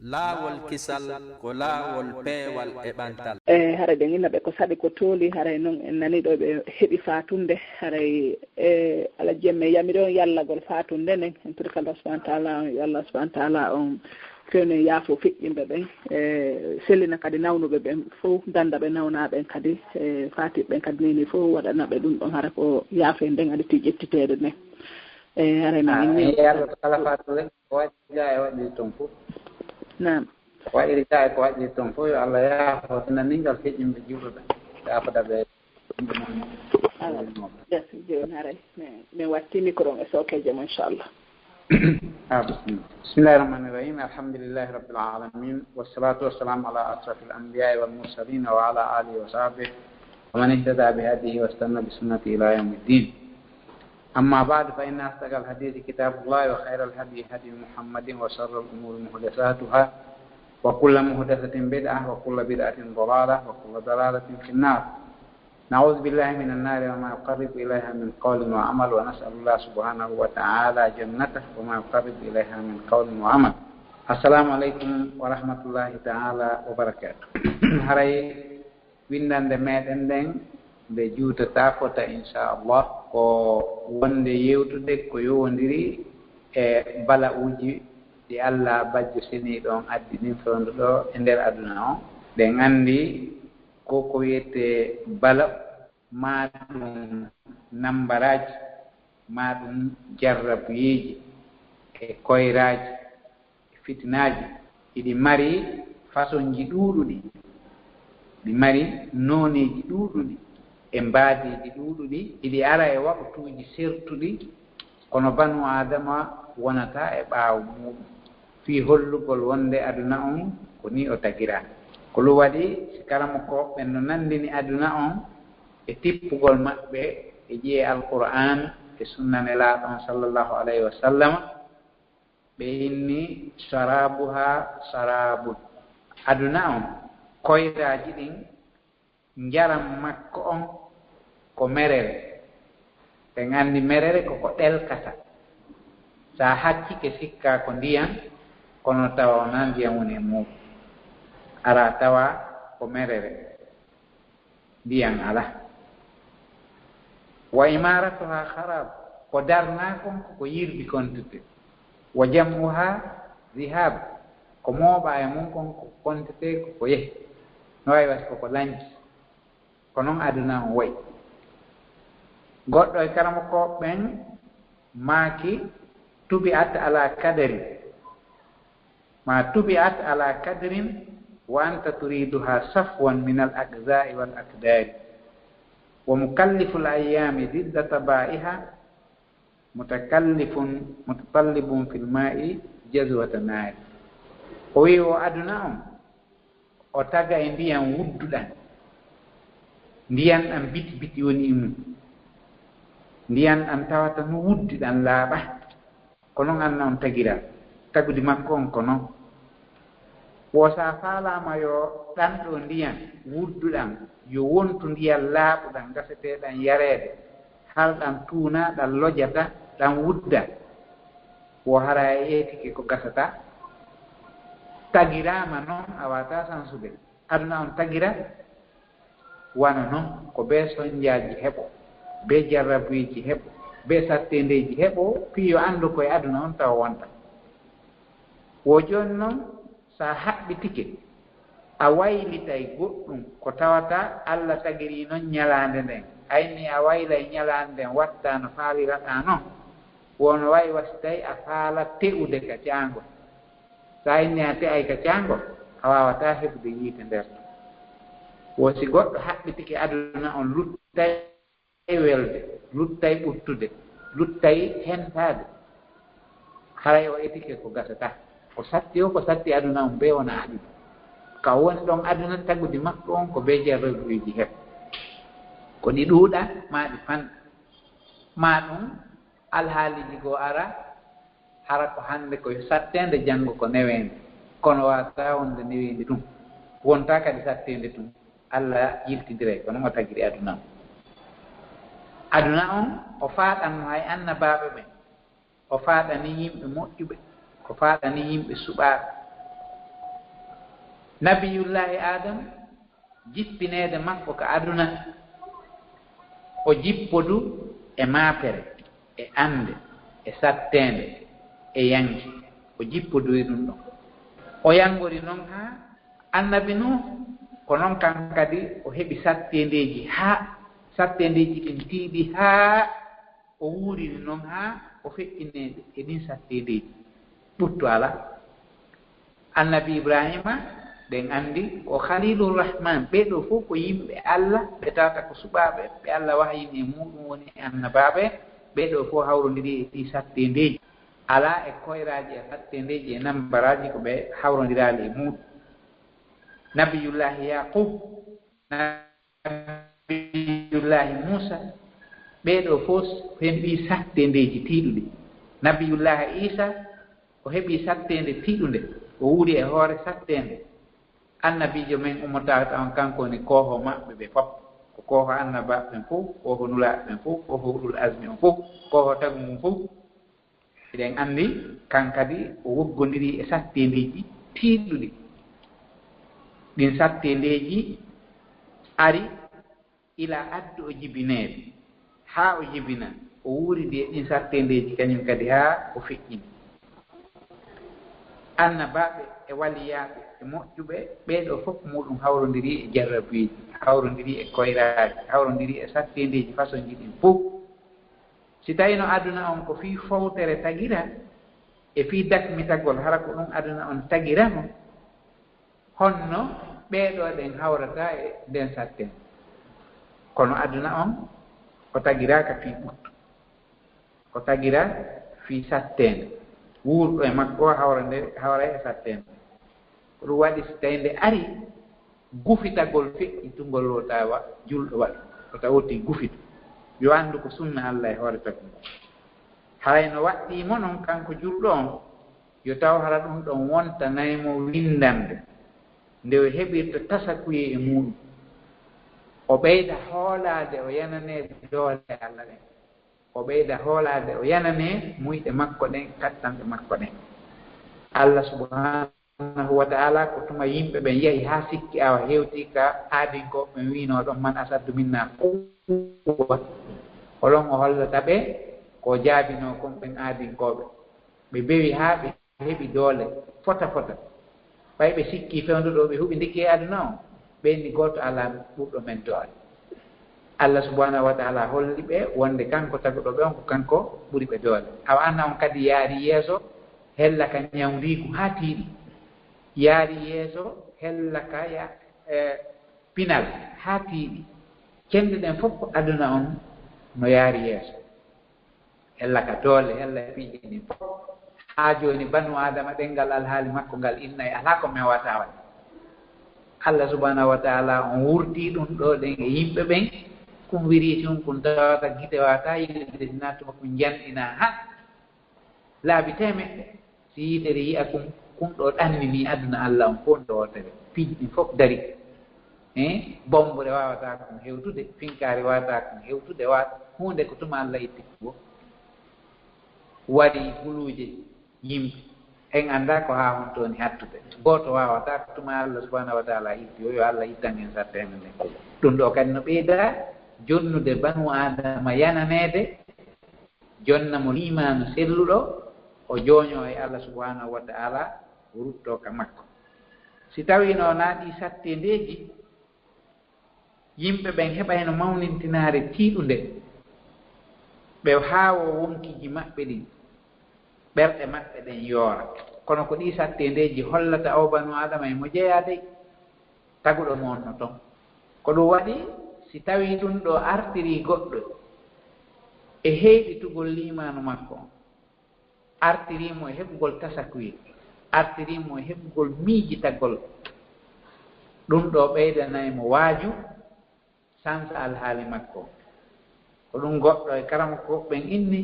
laawol kisal ko laawol peewal e ɓantal. Haray ɓe ginna ɓe ko saɗi ko tooli haray noon en nani ɗo ɓe heɓi fatunde haray ala jemme yamiri on yallagol fatunde nden en pirka Allah subahana taala yo Allah subahana taala on fewne yaafo feƴƴimɓe ɓen sellina kadi nawnuɓe ɓen fof danda ɓe nawnaɓen kadi fatiɓɓen kadi nini fof waɗanaɓe ɗum ɗon hara ko yaafe nden aɗa ti ƴettiteɗe nden haray min yalla ko kala fatude ko waɗja e waɗi toon fof nam waɗiri ta ko waɗi toon fof yo Allah yaafo naningal feƴƴimɓe juuɗo ɓe yaafodaɓe merci joni haray min watti micro on e sokeje mo inchallah. بسم الله الرحمن الرحيم الحمد لله رب العالمين والصلاة والسلام على أشرف الأنبياء والمرسلين وعلى آله وصحبه ومن اهتدى بهديه واستنى بسنته إلى يوم الدين. أما بعد فإن أصدق الحديث كتاب الله وخير الهدي هدي محمد وشر الأمور محدثاتها وكل محدثة بدعة وكل بدعة ضلالة وكل ضلالة في النار. نعوذ بالله من النار وما يقرب إليها من قول وعمل ونسأل الله سبحانه وتعالى جنته وما يقرب إليها من قول وعمل. السلام عليكم ورحمة الله تعالى وبركاته. هاي ويندان دمدن دن بجوت تافوتا إن شاء الله ko wonde yewtude ko yowondiri e bala uji ɗi Allah bajjo seni ɗon addini fewndo ɗo e nder aduna o ɗe andi ko wiyete bala ma ɗum nambaraji ma ɗum jarrabuyeji e koyraji e fitinaji iɗi mari façon ji ɗuɗuɗi ɗi mari noneji ɗuɗuɗi e mbaadiji ɗuɗuɗi iɗi ara e waktuji sertuɗi kono banu adama wonata e ɓaawo muɗum fi hollugol wonde aduna on ko ni o tagira ko lu waɗi si karama ko ɓen no nandini aduna on e tippugol maɓɓe e ƴiye alquran e sunnane laaɗo on sallllahu alayhi wa sallam ɓe inni sarabuha sarabun aduna on koyraji ɗin njaram makko on ko merere ɓe nganndi merere koko ɗelkata sa haccike sikka ko ndiyam kono tawa wona ndiyam woni e muɗum ara tawa ko merere ndiyam ala wa imaratuha harab ko darna kon koko yirbi kontete wa jamuha zihab ko mooɓa e mum kon ko kontete koko yehi no wawi wati koko lanci ko noon aduna on wayi goɗɗo e karama ko ɓen maaki tubi at ala kadari ma tubi at ala kadrin wa anta turiduha safwan min al akzai wal akdari wa mukallifu l ayami didda tabaiha mutatallibun fi l mai jazwata naari o wi o aduna on o taga e ndiyam wudduɗan ndiyan ɗam biti biti woni mum ndiyan ɗam tawata no wuddi ɗan laaɓa ko noon anna on tagira tagudi makko on ko noon wosa faalama yo ɗan ɗo ndiyan wudduɗan yo wontu ndiyan laaɓuɗan gaseteɗan yareede hal ɗan tuuna ɗan lojata ɗan wudda wo hara e etike ko gasata tagirama noon a wata sansude aduna on tagira wana noon ko be soñjaji heɓo be jarrabuji heɓo be sattendeji heɓo piyo andu koye aduna on tawa wonta wo joni noon sa haɓɓitike a waylitay goɗɗum ko tawata Allah tagiri noon ñalande nden ayni a waylay ñalande nden watta no faaliraɗa noon wono wawi wasitay a faala te'ude ka caangol sa inni a te'ay ka caangol a wawata heɓude yiite nder to wosi goɗɗo haɓɓitike aduna on luttay welde luttay ɓuttude luttay hentade haray o etike ko gasata ko satti o ko satti aduna on be wona aduna ka woni ɗon aduna tagudi makko on ko be jarrabuji heɓ ko ɗi ɗuuɗa ma ɗi fanɗa ma ɗum alhaaliji goo ara hara ko hande ko sattende janngo ko newende kono wata wonde newende ɗum wonta kadi sattende ɗum Allah yiltidire ko noon o tagiri aduna on aduna on o faaɗanno hay annabaaɓe ɓen o faaɗani yimɓe moƴƴuɓe ko faaɗani yimɓe suɓaaɓe nabiyullahi adam jippinede makko ko aduna o jippodu e maapere e ande e sattende e yanki o jippodoyi ɗum ɗon o yangori noon ha annabi Nuh ko noon kan kadi o heɓi sattendeji ha sattendeji ɗin tiiɗi ha o wuurini noon ha o feƴƴineɗe e ɗin sattendeji ɓurtu ala annabi Ibrahima ɗen andi ko Khalilur Rahman ɓeɗo fof ko yimɓe Allah ɓe tawata ko suɓaɓe ɓe Allah wahayini e muɗum woni annabaɓe ɓeɗo fof hawrodiri e ɗi sattendeji ala e koyraji e sattendeji e nambaraji ko ɓe hawrodirali e muɗum nabiyullahi Yaqub nabiyullahi Musa ɓeɗo fof heɓi sattendeji tiiɗuɗe nabiyullahi Isa o heɓi sattende tiiɗude o wuuri e hoore sattende annabijo men ummotaka on kanko woni koho maɓɓe ɓe fof ko koho annabaɓe ɓen fof koho nulaɓe ɓen fof koho ulul asmi on fof koho tagu mum fof eɗen andi kan kadi o woggodiri e sattendeji tiiɗuɗi ɗin sattendeji ari ila addu o jibinede ha o jibina o wuuridi e ɗin sattendeji kañum kadi ha o feƴƴini annabaɓe e waliyaɓe e moƴƴuɓe ɓeɗo fof muɗum hawrodiri e jarrabuji hawrodiri e koyraji hawrodiri e sattendeji façon ji ɗin fof si tawino aduna on ko fii fowtere tagira e fii dakmitagol hara ko ɗum aduna on tagirano honno ɓeɗo ɗen hawrata e nden sattende kono aduna on ko tagiraka fii ɓuttu ko tagira fii sattende wuurɗo e makko hawra e sattende ko ɗum waɗi so tawi nde ari gufitagol feƴƴitugol o tawa julɗo waɗi o tawoti gufita yo anndu ko sunna Allah e hoore tagum hayno waɗɗimo noon kanko julɗo on yo taw hara ɗum ɗon wontanaymo windande nde o heɓirta tasakuye e muɗum o ɓeyda hoolade o yanane doole Allah ɗen o ɓeyda hoolade o yanane muyɗe makko ɗen kattanɓe makko ɗen Allah subhanahu wa ta'ala ko tuma yimɓe ɓen yehi ha sikki awa hewti ka aadinkoɓe ɓe wino ɗon man asaddu minna quwwa holon o hollata ɓe ko jaabino kon ɓen aadinkoɓe ɓe bewi ha ɓe heɓi doole fota ɓay ɓe sikki fewnduɗo ɓe huɓi ndikki e aduna o ɓenni goto ala ɓurɗo men doole Allah subhanahu wa ta'ala holli ɓe wonde kanko taguɗo ɓe on ko kanko ɓuri ɓe doole awa anna on kadi yaari yeeso hella ka ñawdigu ha tiiɗi yaari yeeso hella ka pinal ha tiiɗi kende ɗen fof ko aduna on no yaari yeeso hella ka doole hella piiji ɗin fof ha joni banu adama ɗengal alhaali makko ngal innayi ala ko mewata waɗi Allah subhanahu wa ta'ala on wurti ɗum ɗo ɗen e yimɓe ɓen kum wiriti on kun tawata gite wata yiide nattuma ko janɗina ha laabi temeɗɗe si yitere yiya kum ɗo ɗannini aduna Allah on fof ndo wotere piiji ɗin fof dari bombure wawata kon hewtude finkari wawata kon hewtude wata hunde ko tuma Allah itti ko waɗi guluje yimɓe en anda ko ha hon toon hattude goto wawata ko tuma Allah subhanahu wa ta'ala itti yo Allah ittan en sattene nden ɗum ɗo kadi no ɓeyda jonnude banu adama yananede jonnamo limanu selluɗo o jooño e Allah subhanahu wa ta'ala rutto ka makko si tawino naaɗi sattendeji yimɓe ɓen heɓa heno mawnintinare tiiɗunde ɓe haawo wonkiji maɓɓe ɗin ɓerɗe maɓɓe ɗen yoora kono ko ɗi sattendeji hollata o banu adama e mo jeeyade taguɗo mo onno toon ko ɗum waɗi si tawi ɗum ɗo artiri goɗɗo e heyɗitugol limanu makko artirimo e heɓugol tasakuye artirimo e heɓugol miijitagol ɗum ɗo ɓeydanaymo waaju sansa alhaali makko ko ɗum goɗɗo e karama ko ɓen inni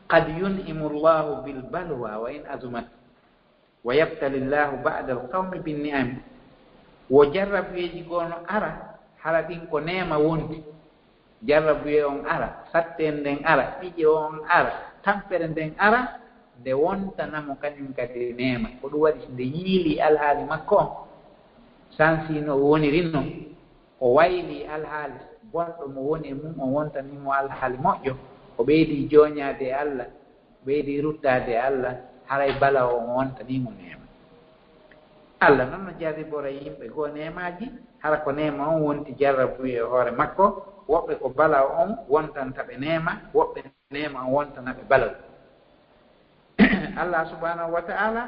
qad yun'imu llahu bilbalwa wa in azumat wa yabtali llahu ba'da alqawmi binni'am wo jarrabuyeji gono ara hara ɗin ko nema wonti jarrabuye on ara satten nden ara ɓiƴe on ara tampere nden ara nde wontanamo kañum kadi nema ko ɗum waɗi nde yiili alhaali makko on sansi no woniri no o wayli alhaali bonɗo mo woni mum o wontanimo alhaali moƴƴo o ɓeydi joñade e Allah ɓeydi ruttade e Allah haray bala o wontanimo nema Allah noon no jarribora yimɓe goo nemaji hara ko nema on wonti jarrabuye e hoore makko woɓɓe ko bala on wontantaɓe nema woɓɓe nema on wontanaɓe bala Allah subhanahu wa ta'ala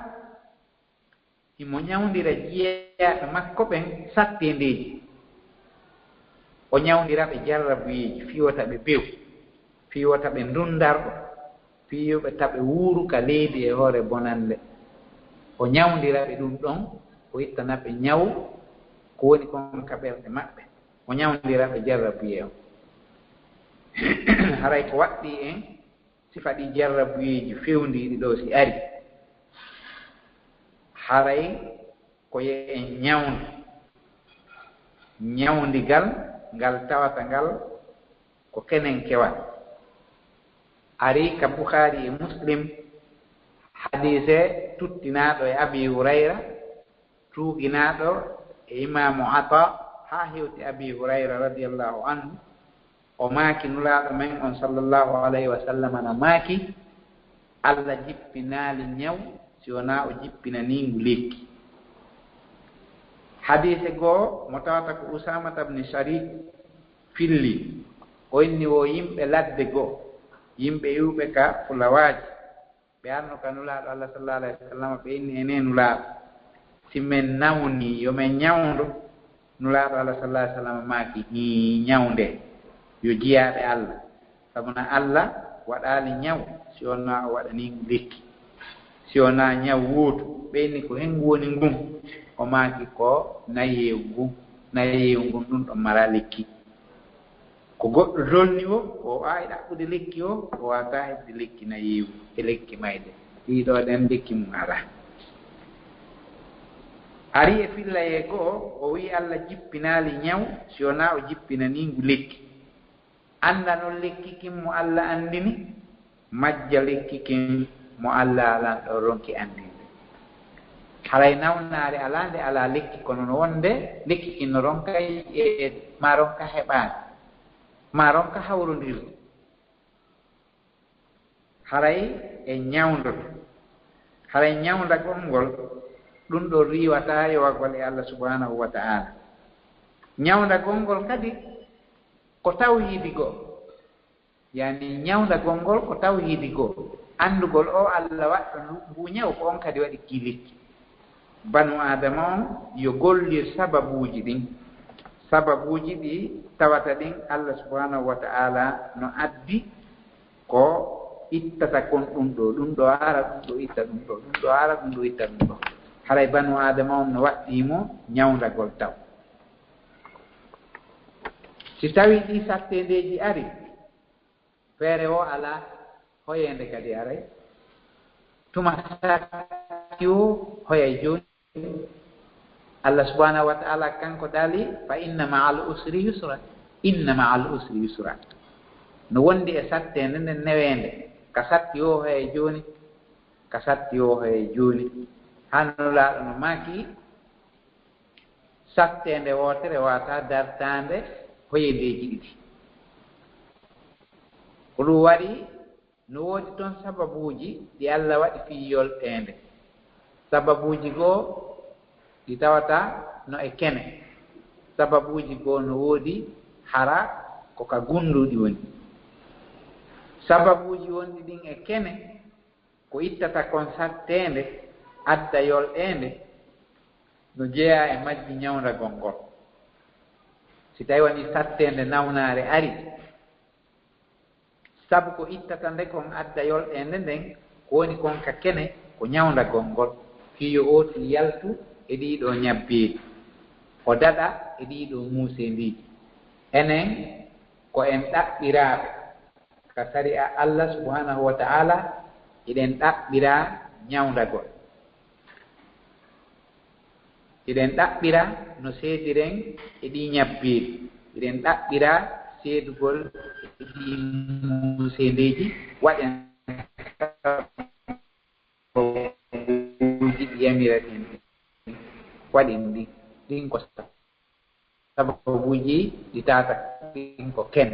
imo ñawdira jeeyaɓe makko ɓen sattendeji o ñawdiraɓe jarrabuyeji fiyotaɓe bew fiyotaɓe ndundarɗo fiyoɓe taɓe wuuruka leydi e hoore bonande o ñawdiraɓe ɗum ɗon o ittanaɓe ñaw ko woni kon ka ɓerɗe maɓɓe o ñawdiraɓe jarrabuye o haray ko waɗɗi en sifa ɗi jarrabuyeji fewndiɗi ɗo si ari haray ko ye en ñawdu ñawdigal ngal tawata ngal ko kenen kewat ari ka Bukhari e Muslim hadise tuttinaɗo e Abi Hurayra tuuginaɗo e Imamu Ata ha hewti Abi Hurayra radiyallahu anhu o maaki nulaaɗo men on sallallahu alayhi wa sallam na maaki Allah jippinaali ñaw si wona o jippinaniingu lekki hadise goo mo tawata ko Usamata bne Sharik filli o inni wo yimɓe ladde goo yimɓe iwɓe ka fulawaaji ɓe arno ka nulaaɗo Allah sallallahu alayhi wa sallam ɓe inni ene nulaaɗo si men nawni yo men ñawndo nulaaɗo Allah sallallahu alayhi wa sallam maaki ñawnde yo jiyaaɓe Allah sabuna Allah waɗaali ñaw si wonnaa o waɗaniingu lekki si wonaa ñaw wootu ɓeyni ko henngu woni ngun o maaki ko nayeewu ngun nayeewu ngun ɗum ɗon mara lekki ko goɗɗo dolni o o waawi ɗaɓɓude lekki o o waawataa heɓde lekki nayeewu e lekki mayde ɗiiɗoo ɗen lekki mum alaa ari e fillaye goo o wii Allah jippinaali ñaw si wonaa o jippinaniingu lekki annda noon lekki kin mo Allah anndini majja lekki kin mo Allah alan ɗo ronki anndinde haray nawnaare alaa nde alaa lekki kono no wonde lekki kin no ronka e ma ronka heɓaade ma ronka hawrondirde haray e ñawndoto haray ñawndagol ngol ɗum ɗo riiwataa e waggol e Allah subhanahu wa ta'ala ñawndagol ngol kadi ko tawhiidi goo yani ñawndagol ngol ko tawhiidi goo anndugol o Allah waɗɗo ngu ñaw ko on kadi waɗi kilekki banu adama on yo gollir sababuuji ɗin sababuuji ɗi tawata ɗin Allah subhanahu wa ta'ala no addi ko ittata kon ɗum ɗo ara ɗum ɗo itta ɗum ɗo ɗum ɗo ara ɗum ɗo itta ɗum ɗo haray banu adama on no waɗɗimo ñawndagol taw si tawi ɗi sattendeji ari feere o ala hoyende kadi aray tuma satti o hoyay joni Allah subhanahu wa ta'ala kanko dali fa inna ma'al usri yusra inna ma'al usri yusra no wondi e sattende nden newende ka satti o hoyay joni ka satti o hoyay joni hannulaaɗo no maaki sattende wotere wata dartande hoyendeji ɗiɗi ko ɗum waɗi no woodi toon sababuuji ɗi Allah waɗi fi yoltende sababuuji goo ɗi tawata no e kene sababuuji goo no woodi hara ko ka gunduɗi woni sababuuji wonɗi ɗin e kene ko ittata kon sattende adda yolɗende no jeeya e majji ñawndagol ngol si tawi woni sattende nawnaare ari sabu ko ittata nde kon adda yolɗende nden ko woni kon ka kene ko ñawndagol ngol fiyo ooti yaltu e ɗiɗo ñabbeeɗi o daɗa e ɗiɗo muusendiiji enen ko en ɗaɓɓiraaɓe ka sari a Allah subhanahu wa ta'ala eɗen ɗaɓɓira ñawndagol eɗen ɗaɓɓira no seediren e ɗi ñabbeeɗi eɗen ɗaɓɓira seedugol e ɗi muusendeeji waɗen uji ɗi yamira ɗen waɗen ɗi ɗin ko sababuji ɗi tata ɗin ko ken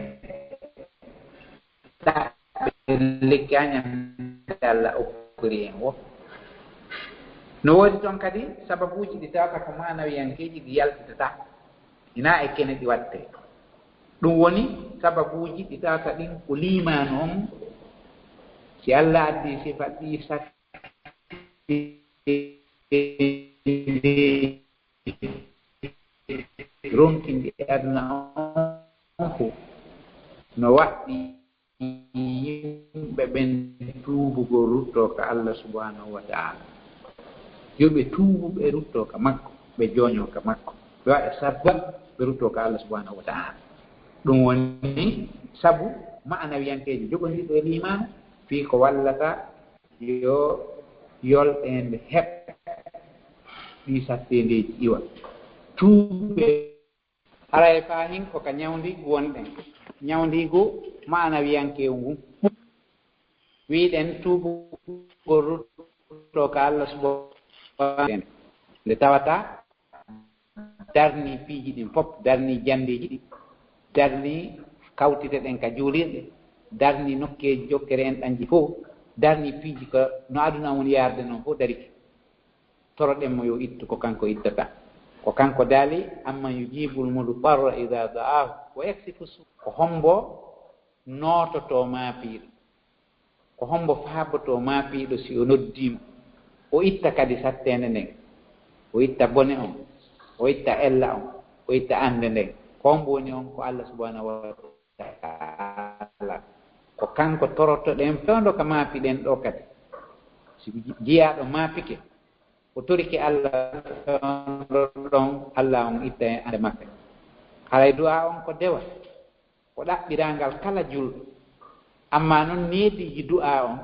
lekki añamde Allah okkori en wo no woodi toon kadi sababuji ɗi tawata ko manawiyankeji ɗi yaltitata ina e kene ɗi watte ɗum woni sababuji ɗi tawata ɗin ko limanu on si Allah addi sifa ɗi satti ronkindi aduna on fof no waɗɗi yimɓe ɓen tuubugo rutto ka Allah subhanahu wa ta'ala yoɓe tuubu ɓe rutto ka makko ɓe joño ka makko ɓe waɗa sabba ɓe rutto ka Allah subhanahu wa ta'ala ɗum woni sabu ma'anawiyankeji jogondiɗo e limanu fii ko wallata yo yolɗende heɓ ɗi sattendeji iwa tuuɓe haray fa hin ko ka ñawdigu wonɗen ñawdigu ma'anawiyanke ngu wiɗen tuubugo rutto ka Allah subhanahu nde tawata darni piiji ɗin fof darni jandiji ɗi darni kawtite ɗen ka juulirɗe darni nokkeji jokkere en ɗanji fof darni piiji ko no aduna woni yarde noon fof dariki toroɗenmo yo ittu ko kanko ittata ko kanko daali amma yujibul mudtarra ida da'ahu wa yaksifu su ko hombo noototo maapiiɗo ko hombo faaboto maapiiɗo si o noddimo o itta kadi sattende nden o itta bone on o itta ella on o itta ande nden ko hombo woni on ko Allah subhanahu wa ta'ala ko kanko torotoɗen fewndo ka maapiɗen ɗo kadi si jiyaɗo maapike o torike Allah ɗon Allah on itta e ande makko haray du'a on ko dewa ko ɗaɓɓirangal kala julɗo amma noon neediji du'a on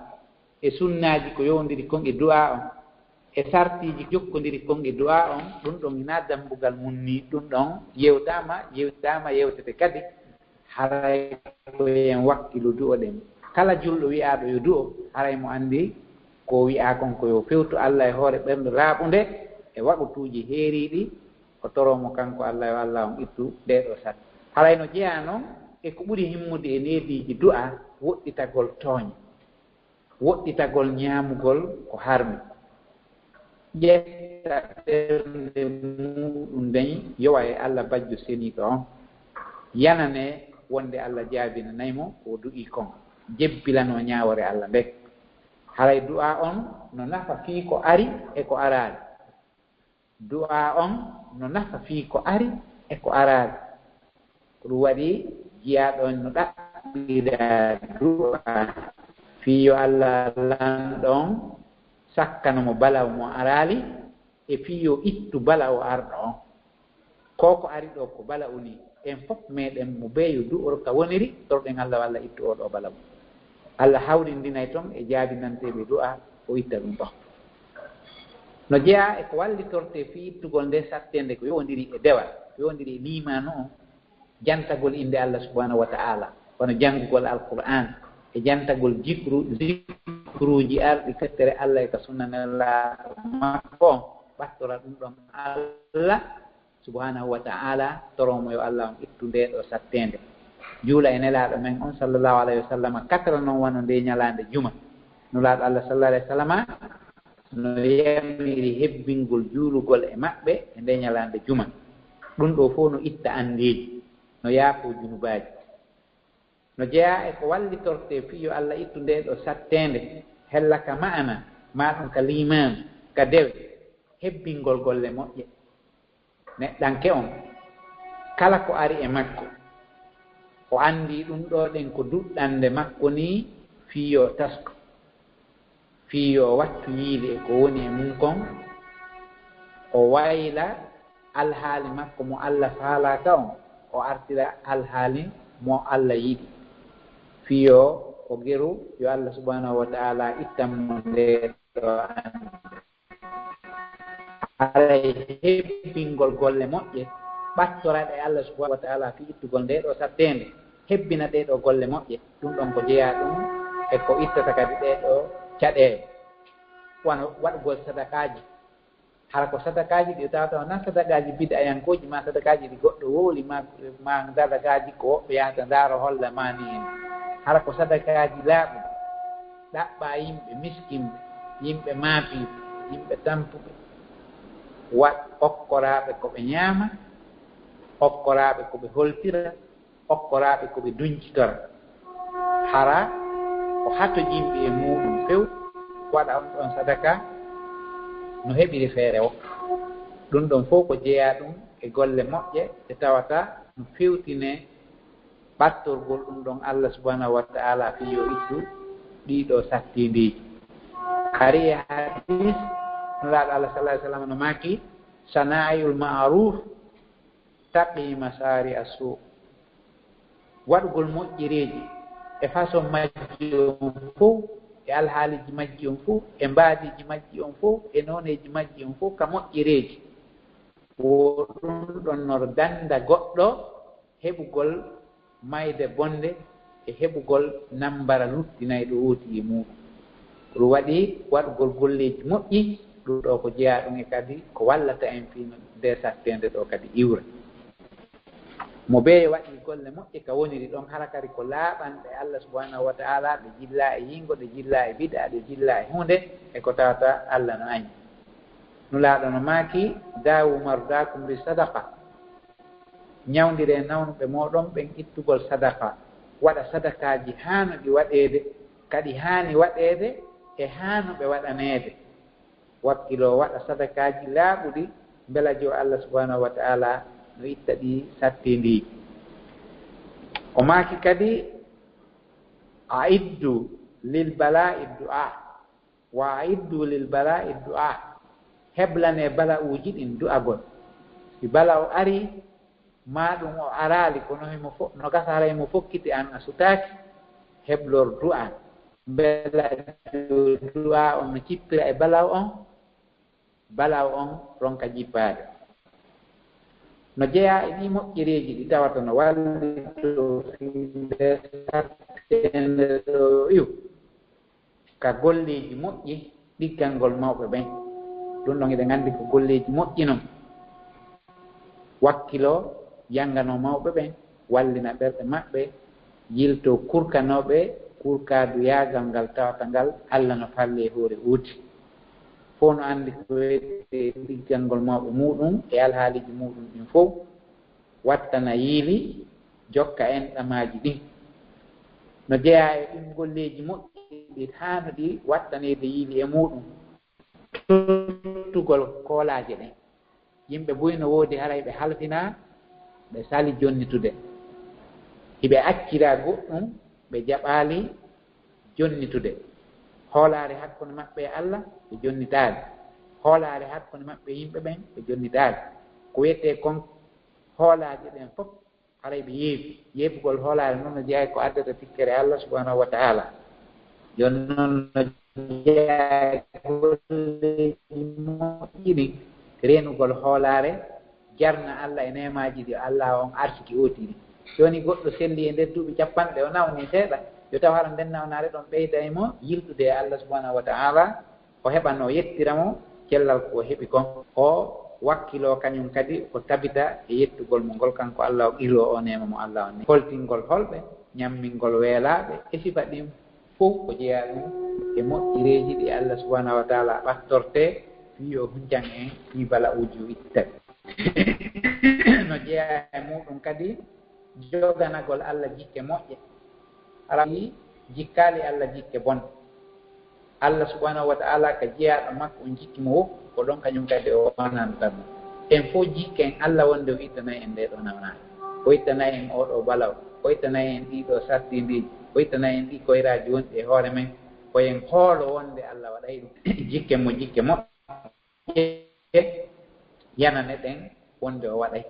e sunnaji ko yowdiri kon e du'a on e sartiji jokkodiri kon e du'a on ɗum ɗon ina dambugal munni ɗum ɗon yewtama yewtete kadi haray koyen wakkilu du'oɗen kala julɗo wi'aɗo yo du'o haray mo andi ko wi'a kon ko yo fewtu Allah e hoore ɓernde raaɓunde e waɓutuji heeriɗi ko toromo kanko Allah yo Allah on ittu ɗeɗo sat haray no jeeya noon e ko ɓuri himmude e neediji du'a woɗɗitagol tooña woɗɗitagol ñaamugol ko harmi ƴetta ɓernde muɗum nden yowa e Allah bajjo seniɗo on yanane wonde Allah jaabinanaymo o du'i kon jebbilano ñaawore Allah nde haray du'a on no nafa fii ko ari e ko araali du'a on no nafa fii ko ari e ko araali ko ɗum waɗi jiyaɗon no ɗaɓɓira du'a fii yo Allah lanɗon sakkanomo balaw mo araali e fii yo ittu balaw arɗo on ko ari ɗo ko bala uni en fof meɗen mo beeyo du'or ka woniri torɗen Allah walla ittu oɗo balaw Allah hawrindinay toon e jaabinanteɓe du'a o itta ɗum ɗon no jeeya e ko wallitorte fii ittugol nde sattende ko yowdiri e dewal yowdiri e limanu on jantagol inde Allah subhanahu wa ta'ala kono janngugol alquran e jantagol zikruji arɗi fettere Allah e ka sunnanella makko on ɓattora ɗum ɗon Allah subhanahu wa ta'ala toromo yo Allah on ittu nde ɗo sattende juula e nelaɗo men on sallllahu alayhi wa sallam 4 noon wano nde ñalande juma nulaɗo Allah sallallahu alayhi wa sallam no yamiri hebbingol juulugol e maɓɓe e nde ñalande juma ɗum ɗo fof no itta andeji no yaafo junubaji no jeeya e ko wallitorte fii yo Allah ittu nde ɗo sattende hella ka ma'ana maɗum ka limanu ka dewe hebbingol golle moƴƴe neɗɗanke on kala ko ari e makko o andi ɗum ɗo ɗen ko duɗɗande makko ni fii yo tasko fii yo wattu yiili e ko woni e mum kon o wayla alhaali makko mo Allah faalaka on o artira alhaali mo Allah yiɗi fii yo o geru yo Allah subhanahu wa ta'ala ittanmo nde ɗo ande haray hebbingol golle moƴƴe ɓattoraɗe Allah subhanahu wa ta'ala fi ittugol nde ɗo sattende hebbina ɗe ɗo golle moƴƴe ɗum ɗon ko jeeya ɗum e ko ittata kadi ɗe ɗo caɗeele wano waɗugol sadakaji hara ko sadakaji ɗi tawata wona sadakaji bid'ayankoji ma sadakaji ɗi goɗɗo wowli ma sadakaji ko woɓɓe yahata ndaaro holla mani en hara ko sadakaji laaɓuɗi ɗaɓɓa yimɓe miskinɓe yimɓe maafiɓe yimɓe tampuɓe wat okkoraɓe ko ɓe ñaama okkoraɓe ko ɓe holtira okkoraɓe ko ɓe duñcitora hara ko hatto yimɓe e muɗum few waɗa on ɗon sadaka no heɓiri feere o ɗum ɗon fof ko jeeya ɗum e golle moƴƴe e tawata no fewtine ɓattorgol ɗum ɗon Allah subhanahu wa ta'ala fi yo ittu ɗiɗo sattindiji hari e hadis nulaaɗo Allah sallallahu alaihi wasallam no maki sana'il ma'ruf taqi masari asu waɗugol moƴƴireji e façon majji on fof e alhaaliji majji on fof e mbaadiji majji on fof e noneji majji on fof ka moƴƴireji wo ɗum ɗon no ganda goɗɗo heɓugol mayde bonde e heɓugol nambara luttinayi ɗo wooti e muɗum ɗum waɗi waɗugol golleji moƴƴi ɗum ɗo ko jeeya ɗum e kadi ko wallata en fi nde sattede ɗo kadi iwra mo ɓe waɗi golle moƴƴe ka woniri ɗon hara kadi ko laaɓanɗe Allah subhanahu wa ta'ala ɗe jilla e yingo ɗe jilla e bid'a ɗe jilla e hunde e ko tawata Allah no añi nulaaɗo no maaki dawu mardakum bi sadaqa ñawdire nawnuɓe moɗon ɓen ittugol sadaqa waɗa sadakaji hanuɗi waɗede kadi haani waɗede e hanuɓe waɗanede wakkilo waɗa sadakaji laaɓuɗi beela jo Allah subhanahu wa ta'ala no itta ɗi sattindi o maaki kadi aiddu lil bala'i du'a wa aiddu lil bala'i du'a heblane bala'uji ɗin du'agol si bala o ari ma ɗum o arali kono no gasa haray mo fokkiti an a sutaki heblor du'a beela du'a on no cippira e balaw on ronka jippade no jeeya e ɗi moƴƴereji ɗi tawata no wallito nde sattende ɗo iw ka golleji moƴƴi ɗiggalngol mawɓe ɓen ɗum ɗon eɗen nganndi ko golleji moƴƴi noon wakkilo yanngano mawɓe ɓen wallina ɓerɗe maɓɓe yilto kurkanoɓe kurkadu yaagal ngal tawata ngal Allah no falle hoore huuti fof no anndi ko wiyete ɗiggalngol mawɓe muɗum e alhaaliji muɗum ɗin fof wattana yiili jokka en ɗamaji ɗin no jeeya e ɗin golleji moƴƴi ɗi hanuɗi wattanede yiili e muɗum tottugol koolaje ɗen yimɓe boyno woodi haray ɓe halfina ɓe sali jonnitude hiɓe accira goɗɗum ɓe jaɓaali jonnitude hoolaare hakkunde maɓɓe e Allah ɓe jonnitaali hoolaare hakkunde maɓɓe yimɓe ɓen ɓe jonnitaali ko wiyete kon hoolaaje ɗen fof haray ɓe yeefi yeefugol hoolaare noon no jeeya ko addata tikkere Allah subhanahu wa ta'ala joni noon no jeeya golleji moƴƴini renugol hoolaare jarna Allah e nemaji ɗi Allah on arsiki ootiri joni goɗɗo selli e nder duuɓi capanɗe o nawni seeɗa yo taw hara nden nawnaare ɗon ɓeyda e mo yiltude e Allah subhanahu wa ta'ala o heɓano yettira mo cellal ko heɓi kon o wakkilo kañum kadi ko tabita e yettugol mo ngol kanko Allah o qilo o nema mo Allah o ni holtingol holɓe ñammingol weelaaɓe e sifa ɗin fof ko jeeya ɗum e moƴƴireji ɗi Allah subhanahu wa ta'ala ɓattorte fiyo hunjan en fi bala uju itta no jeeya e muɗum kadi joganagol Allah jikke moƴƴe ala jikkaali Allah jikke bonde Allah subhanahu wa ta'ala ka jeeyaɗo makko on jikki mo woppu ko ɗon kañum kadi o wanantan en fof jikke en Allah wonde o ittanayi en nde ɗo nawnaare o ittanayi en oɗo balaw o ittanayi en ɗiɗo sartindiji o ittanayi en ɗi koyraji wonɗi e hoore men koyen hoolo wonde Allah waɗay ɗum jikke mo moƴƴe yanane ɗen wonde o waɗay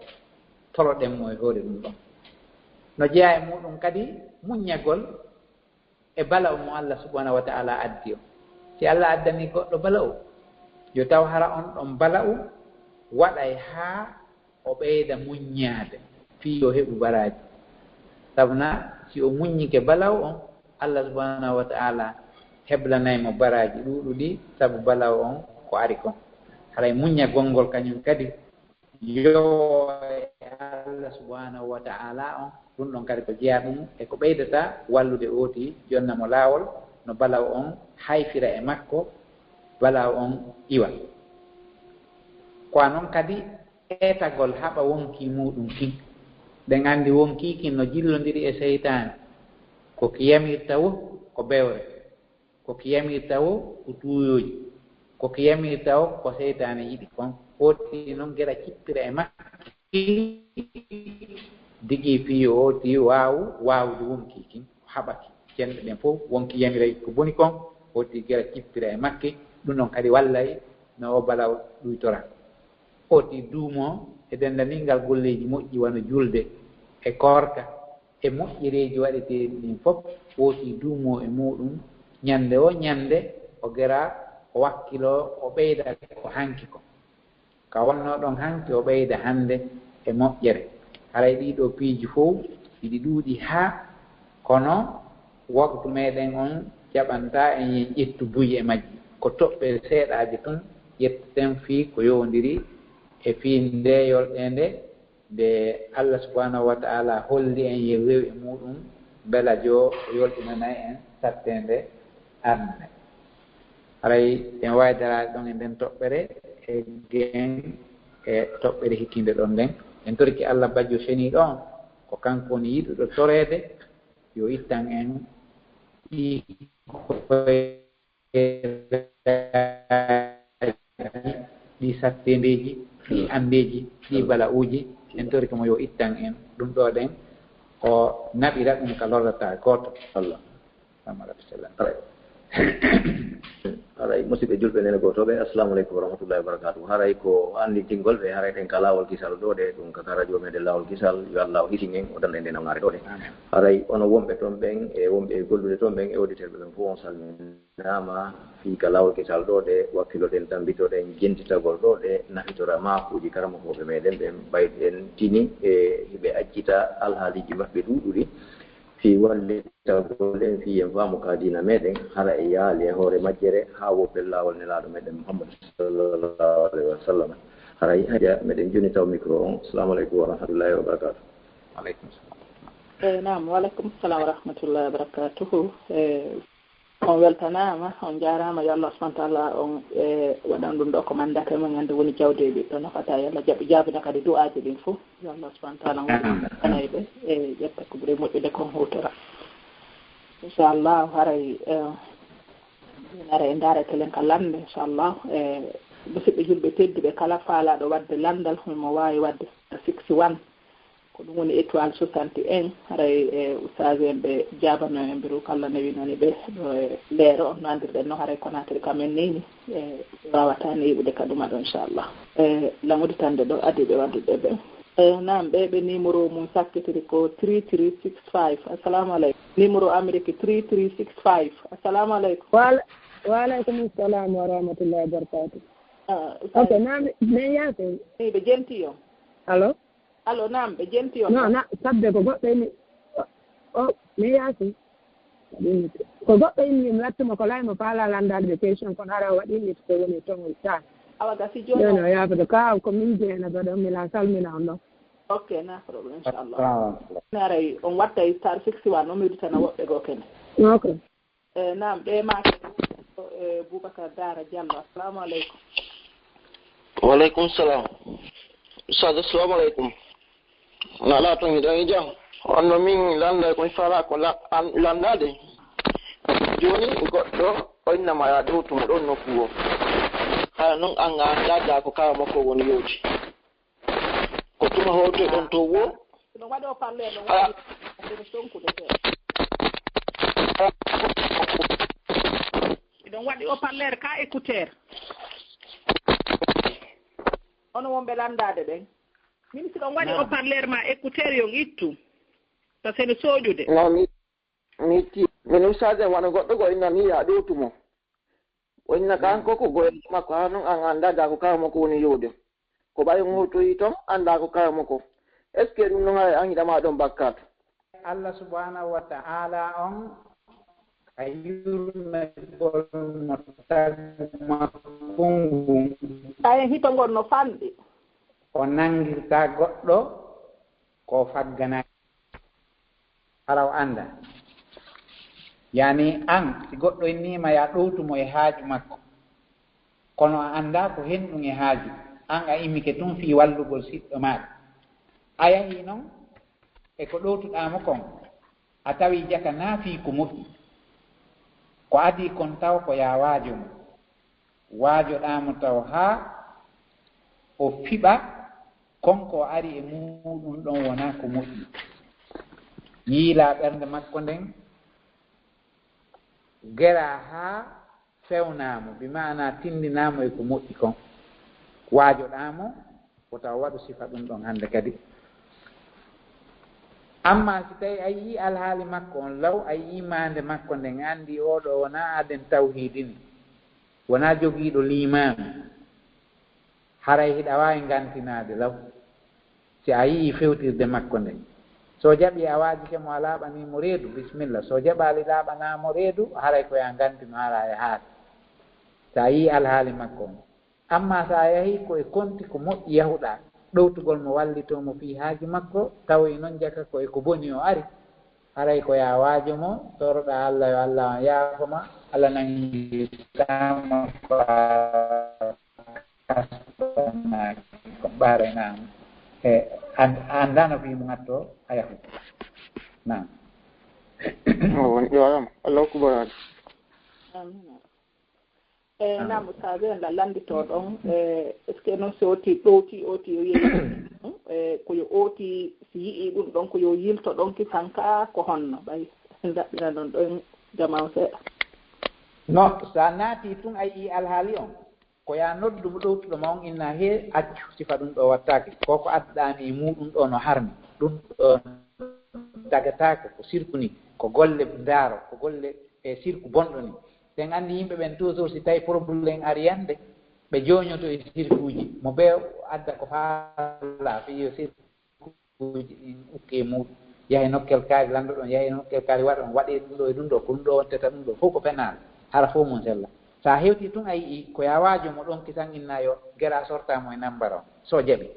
toroɗen mo e hoore ɗum ɗon no jeeya e muɗum kadi muññagol e balaw mo Allah subhanahu wa ta'ala addi o si Allah addani goɗɗo balaw yo taw hara on ɗon balaw waɗay haa o ɓeyda muññaade fii o heɓu baraji sabuna si o muññike balaw on Allah subhanahu wa ta'ala heblanaymo baraji ɗuuɗuɗi sabu balaw on ko ari kon haray muña gongol kañum kadi yo Allah subhanahu wa ta'ala on ɗum ɗon kadi ko jeeya ɗum e ko ɓeydata wallude ooti jonnamo laawol no balaw on hayfira e makko balaw on iwa ko noon kadi etagol haɓa wonki muɗum kin ɓe gandi wonki kin no jillodiri e seytane koki yamirta wo ko bewre koki yamirta wo ko tuuyoji koki yamirta wo ko seytane yiɗi kon oti noon geɗa cippira e makki digi piyo oti wawde wonki kin haɓaki cenɗe ɗen fof wonki yamiray ko boni kon oti geɗa cippira e makki ɗum ɗon kadi wallay no o balaw ɗuytora oti duumo e dendaningal golleji moƴƴi wano julde e korka e moƴƴireji waɗeteɗi ɗin fof oti duumo e muɗum ñande o ñande o gera o wakkilo o ɓeyda ko hanki ko ka wonno ɗon hanki o ɓeyda hande e moƴƴere haray ɗiɗo piiji fof ɗiɗi ɗuuɗi ha kono waktu meɗen on jaɓanta en yen ƴettu buyi e majji ko toɓɓe seeɗaji tun ƴetteten fii ko yowdiri e fii nde yolɗende nde Allah subhanahu wa ta'ala holli en ye rew e muɗum bela jo yolɗinanayi en sattende arnde haray en wawi darade ɗon e nden toɓɓere e gen e toɓɓere hikkinde ɗon nden en toriki Allah bajjo seniɗo on ko kanko woni yiɗuɗo torede yo ittan en ɗi ɗi sattendeji ɗi andeji ɗi bala'uji en tori komo yo ittan en ɗum ɗo ɗen o naɓira ɗum ka lorrata goto Allah haray musidɓe julɓe nene gotoɓe assalamu aleykum wa rahmatullahi wa barakatuh haray ko andi tingol ɓe haray ten ka lawol kisal ɗo ɗe ɗum kaka radio meɗen lawol kisal yo Allah o hitin en o dan en ndenamare ɗo ɗe haray ono wonɓe toon ɓen e wonɓe e gollude toon ɓen e auditeur ɓe ɓen fof on salminama fi ka lawol kisal ɗo ɗe wakkiloɗen tambitoɗen jentitagol ɗo ɗe nafitora makuji karamokoɓe meɗen ɓe mbayɗen tini e hiɓe accita alhaaliji maɓɓe ɗuɗuɗi fi wallitagol en fi en faamu ka dina meɗen hara e yaali e hoore majjere ha woɓɓe lawol nelaɗo meɗen Muhammad sallallahu alayhi wa sallam haray haja meɗen joni taw micro on assalamu aleykum wa rahmatullahi wa barakatuh. Aleykum salam. Naam wa aleykum salam wa rahmatullahi wa barakatuhu on weltanama on jarama yo Allah subhanahu wa ta'ala on waɗan ɗum ɗo ko mandata men ande woni jawdeɓe ɗo nafata yo Allah jaabina kadi du'aji ɗin fof yo Allah subhanahu wa ta'ala waɗanayɓe e ƴetta ko ɓuuri moƴƴude kon hutora inchallah haray ara e daretelen ka lande inchallah musidɓe julɓe tedduɓe kala faalaɗo wadde landal mo wawi wadde 61 ko ɗum woni étoile 61 haray e ustage en ɓe jabano en mbiru kala nawi nani ɓe ɗo e leero on nandirɗen no haray konatiri kamen nini e wawata ni yiɓude ka ɗuma ɗo inchallah languditande ɗo adiɓe wadduɗe ɓe nam ɓe numéro mum sakkitiri ko 3365 assalamu aleykum numéro amérique 3365 assalamu aleykum waaleykum salam wa rahmatullahi wa barakatuh ok nam min yaate ɓe jenti on allo nam ɓe jenti on non sabde ko goɗɗo ini o min yaati ko goɗɗo inni mi wattuma ko laymo faala landade ɓe question kono hara waɗini ko woni toon tan awa gasi joni no yaafade ka ko min jeenaɓe ɗon mila salmina on ɗon ok na probléme inchallah aray on watta star 61 o mi wiɗitana woɓɓe goo kene ok nam ɓe make Boubacar Dara Diallo assalamu aleykum waleykum salam ustad assalamu aleykum nala to miɗon jam onno min landa komi fala ko landade joni goɗɗo o innama ya ɗowtumo ɗon nokkuwo haya noon an a andada ko kawa makko woni yowti ko tuma howte ɗon to wo ɗon waɗi o parle ɗon waɗi sonkude ɗon waɗi o parlere ka écouteur ono wonɓe landade ɓen min si ɗon waɗi o parlere ma écouteur yon ittu par ce que ne soƴude non mi ti min usade wano goɗɗo go innani ya ɗowtumo o inna kanko ko goyde makko ha noon an andada ko kawa makko woni yowde ko ɓayi howtoyi toon anda ko kawa makko est ce que ɗum noon an yiɗama ɗon bakkat Allah subhanahu wa ta'ala on ayurme gol mo tagma kungum ay hitongol no famɗi o nangirta goɗɗo ko faggana araw anda yani an si goɗɗo innima ya ɗowtumo e haaju makko kono a anda ko henɗum e haaju an a immike tun fi wallugol siɗɗo maɗa a yahi noon e ko ɗowtuɗamo kon a tawi jaka naafi ko moƴƴi ko adi kon taw ko ya waajo mo waajoɗamo taw haa o fiɓa konko ari e muɗum ɗon wona ko moƴƴi yiila ɓernde makko nden gera haa fewnamo bi mana tindinamo e ko moƴƴi kon waajoɗamo o taw waɗu sifa ɗum ɗon hannde kadi amma si tawi a yii alhaali makko on law a yii mande makko nden anndi oɗo wona aden tawhidini wona jogiiɗo limami haray hiɗa waawi ngantinade law si a yii fewtirde makko nden so jaɓi a waajike mo a laaɓanimo reedu bisimilla so jaɓaali laaɓanamo reedu haray koye a ngantino hara e haata so a yii alhaali makko on amma so a yahii koye konti ko moƴƴi yahuɗa ɗowtugol mo wallitomo fi haaji makko tawi noon jaka koye ko boni o ari haray ko ya waajo mo toroɗa Allah yo Allah on yaafoma Allah nangitama ko ɓarenama e andano fi mo gatto a yahu nam yo Allah ko barade namu sabe la landito ɗon est ce que noon si oti ɗowti oti yo yeeyi koyo oti si yii ɗum ɗon koyo yilto ɗon ki kanka ko honno ɓay daɓɓina ɗon ɗon jamaw seeɗa no sa naati tun a yii alhaali on ko ya noddumo ɗowtuɗo ma on inna he accu sifa ɗum ɗo wattake koko adduɗani e muɗum ɗo no harmi ɗum ɗo dagatake ko sirku ni ko golle daaro ko golle e sirku bonɗo ni sen anndi yimɓe ɓen toujours si tawi probléme ari yande ɓe jooñoto e sirkuuji mo ɓe adda ko faala fiyo sirkuuji ɗin ukke e muɗum yahe nokkel kaari lanndo ɗon yahe nokkel kaari waɗa on waɗe ɗum ɗo e ɗum ɗo ko ɗum ɗo wonteta ɗum ɗo fof ko fenaal hara fof mum sella so a hewti tun a yii ko ya waajo mo ɗon kisan inna yo gera sortamo e nambara on so jaɓi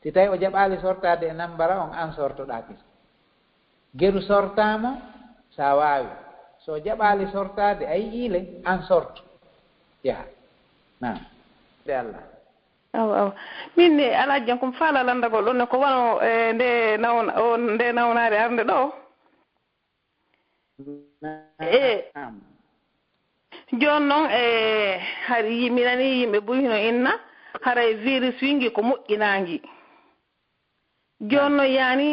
si tawi o jaɓaali sortade e nambara on an sortoɗa kisa geru sortamo sa waawi so jaɓaali sortade a yiile an sorto yaha nam de Allah aw min ni alaaji jan komi faala landagol ɗon ne ko wano nde nawnaade arde ɗo jooni noon har mi nani yimɓe ɓuyino inna haray virus wingi ko moƴƴinaangi jooni noon yaani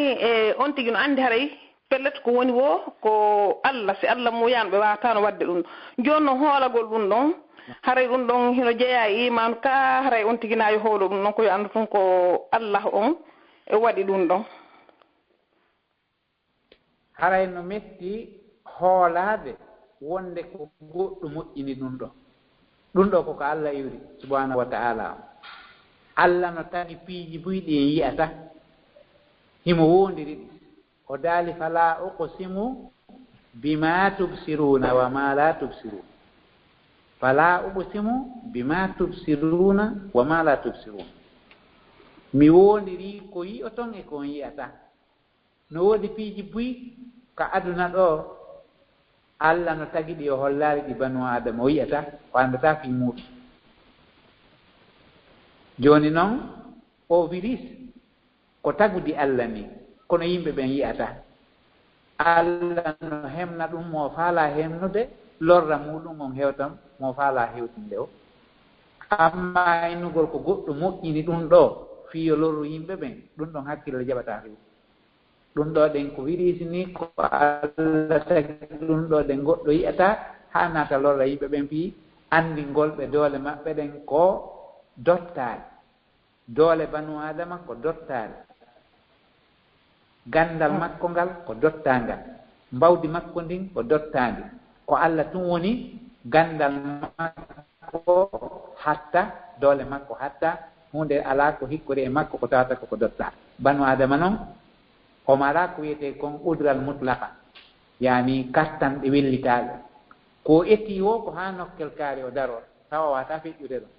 on tigi no anndi haray pellet ko woni wo ko Allah si Allah mo yaano ɓe watano wadde ɗum jooni noon hoolagol ɗum ɗon haray ɗum ɗon hino jeeya e imanu ka haray on tigi nayo hoolo ɗum ɗon koyo anndu tun ko Allah on e waɗi ɗum ɗon haray no metti hoolaade wonde ko goɗɗo moƴƴini ɗum ɗo koko Allah yuri subhanahu wa ta'ala Allah no tagi piiji buyɗi en yiyata himo wondiri ɗi o daali fala uqsimu bima tubsiruna wa ma la tubsirun fala uqsimu bima tubsiruna wa ma la tubsirun mi wondiri ko yi'oton e kon yi'ata no woodi piiji buy ko aduna ɗo Allah no tagi ɗi o hollaari ɗi banu adama o yi'ata o andata fi muɗum joni noon o virus ko tagudi Allah ni kono yimɓe ɓen yi'ata Allah no hemna ɗum mo faala hemnude lorra muɗum on hewtam mo faala hewtinde o amma innugol ko goɗɗo moƴƴini ɗum ɗo fiyo lorru yimɓe ɓen ɗum ɗon hakkille jaɓata fi ɗum ɗo ɗen ko wirisi ni ko Allah tagi ɗum ɗo ɗen goɗɗo yi'ata ha naata lorra yimɓe ɓen fi andingol ɓe doole maɓɓe ɗen ko dottaade doole banu adama ko dottaade gandal makko ngal ko dottangal mbawdi makko ndin ko dottandi ko Allah tun woni gandal makko hatta doole makko hatta hunde ala ko hikkori e makko ko tawata koko dotta banu adama noon omo ala ko wiyete kon udral mutlaqa yani kattanɗe wellitaɗe ko eti wo ko ha nokkel kaari o daro tawa wata fiƴƴude ɗum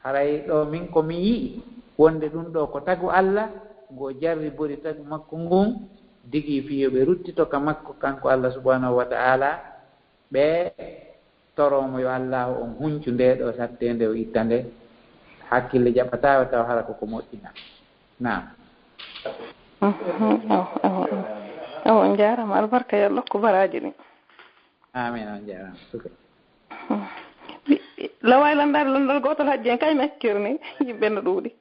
haray ɗo min komi yi'i wonde ɗum ɗo ko tagu Allah ngo jarri bori tagu makko ngun digi fiyo ɓe ruttito ka makko kanko Allah subhanahu wa ta'ala ɓe toromo yo Allah on huncu nde ɗo sattende o itta nde hakkille jaɓata taw hara koko moƴƴina nam on jarama albarka yo Allah ko baraji ɗi amin on jarama suka laway landal gotol hajji en kay mekkirni yimɓe no ɗuuɗi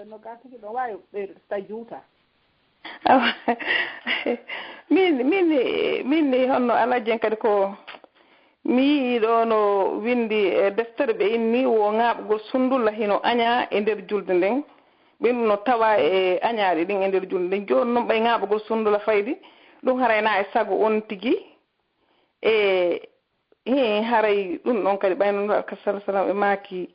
no gatigi ɗo wawi ɓeyde ta juuta min ni honno alajjen kadi ko mi yii ɗo no windi e deftere ɓe inni wo ŋaaɓugol sundulla hino aña e nder julde nden ɓen no tawa e añaaɗi ɗin e nder julde nden jooni noon ɓay ŋaaɓugol sundula faydi ɗum harayna e sago on tigi e haray ɗum ɗon kadi ɓayno alka salah sallam e maaki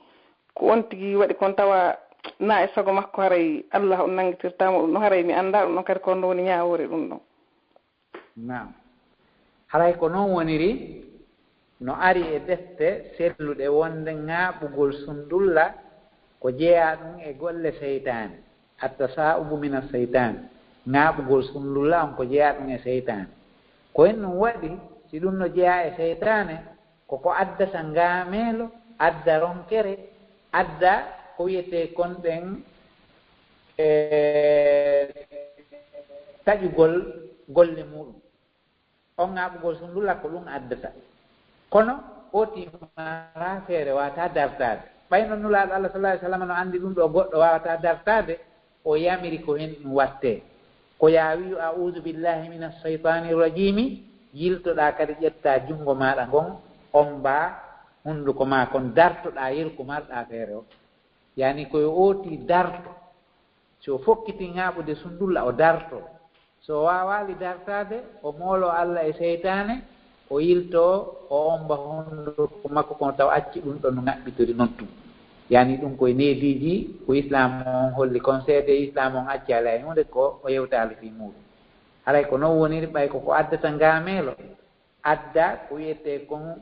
ko on tigi waɗi kon tawa na e sago makko haray Allah on nangitirtamo ɗum ɗon haray mi annda ɗum ɗon kadi ko woni ñaawore ɗum ɗon nam haray ko noon woniri no ari e defte selluɗe wonde ŋaaɓugol sundulla ko jeeya ɗum e golle seytane attasa'ubu mina seytane ŋaaɓugol sundulla on ko jeeya ɗum e seytane ko en ɗum waɗi si ɗum no jeeya e seytane koko addata ngaameelo adda ronkere adda ko wiyete konɗen taƴugol golle muɗum on ŋaaɓugol sundulla ko ɗum addata kono otimara feere wawata dartade ɓayno nulaaɗo Allah sallallahu alaihi wasallam no andi ɗum ɗo goɗɗo wawata dartade o yamiri ko hen ɗum watte ko yaawi a'udhu billahi minas shaytanir rajimi yiltoɗa kadi ƴetta jungo maɗa ngon on mba hunduko ma kon dartoɗa yelko marɗa feere o yani koyo oti darto so fokkiti ŋaaɓude sundulla o darto so wawali dartade o moolo Allah e seytane o yilto o omba hunduko makko kono taw acci ɗum ɗon no ŋaɓɓitori noon tum yani ɗum koye neediji ko islam on holli conseede islam on acci ala e hunde ko o yewtali fi muɗum haray ko noon woniri ɓay koko addata ngaameelo adda ko wiyete kon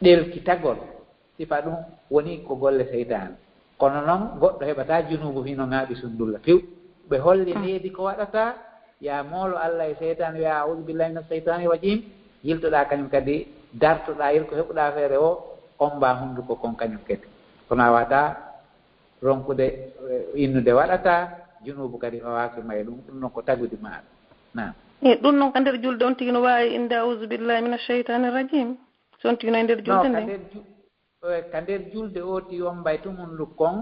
ɗelkitagol sifa ɗum woni ko golle seytane kono noon goɗɗo heɓata junubu hino ŋaaɓi sundulla few ɓe holli needi ko waɗata ya moolo Allah e seytane wiya a'udhu billahi minas shaytani rajim yiltoɗa kañum kadi dartoɗa yel ko heɓuɗa feere o on mba hunduko kon kañum kadi kono a waɗa ronkude innude waɗata junubu kadi fawaki may ɗum noon ko tagude maɗa nam e ɗum noon ka nder julde on tigi no wawi inde a'udhu billahi minas shaytani rajim so on tigi no e nder julde nde ka nder julde oti on mbay tum hunduko kon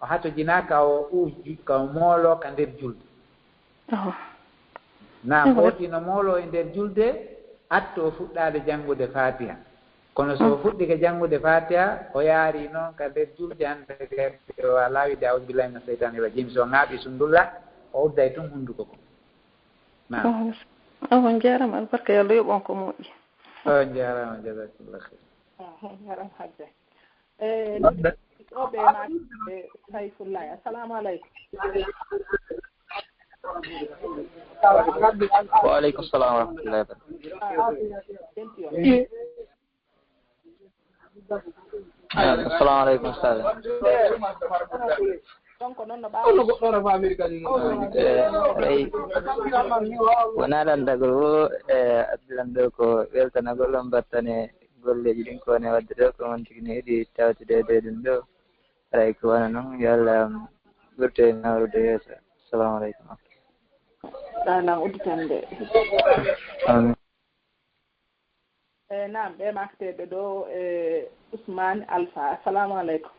o hatojinaka o uji ka moolo ka nder julde nam oti no moolo e nder julde atto o fuɗɗade janngude fatiha kono so fuɗɗike janngude fatiha o yaari noon ka nder julde hande o lawide a'udhu billahi minas shaytani rajim so ŋaaɓi sundulla o udday tum hunduko ko nam on jarama albarka yo Allah yoɓon ko moƴƴi on jarama jazakallah on jarama hajja oɓe maɓe sayfullahi assalamu aleykum wa aleykum salam wa rahmatullahi wa barakatuh assalamu aleykum ustad donc noon no ɓawaɗay wona landagol o e addiran ɗo ko weltanagol on battane golleji ɗin kone wadde ɗo ko on tigi ne heeɗi tawtidede ɗum ɗo aray ko wana noon yo Allah ɓurte nawrude yeeso assalamu aleykum ɗanan udditande amin nam ɓe makteɓe ɗo Ousmane Alpha assalamu aleykum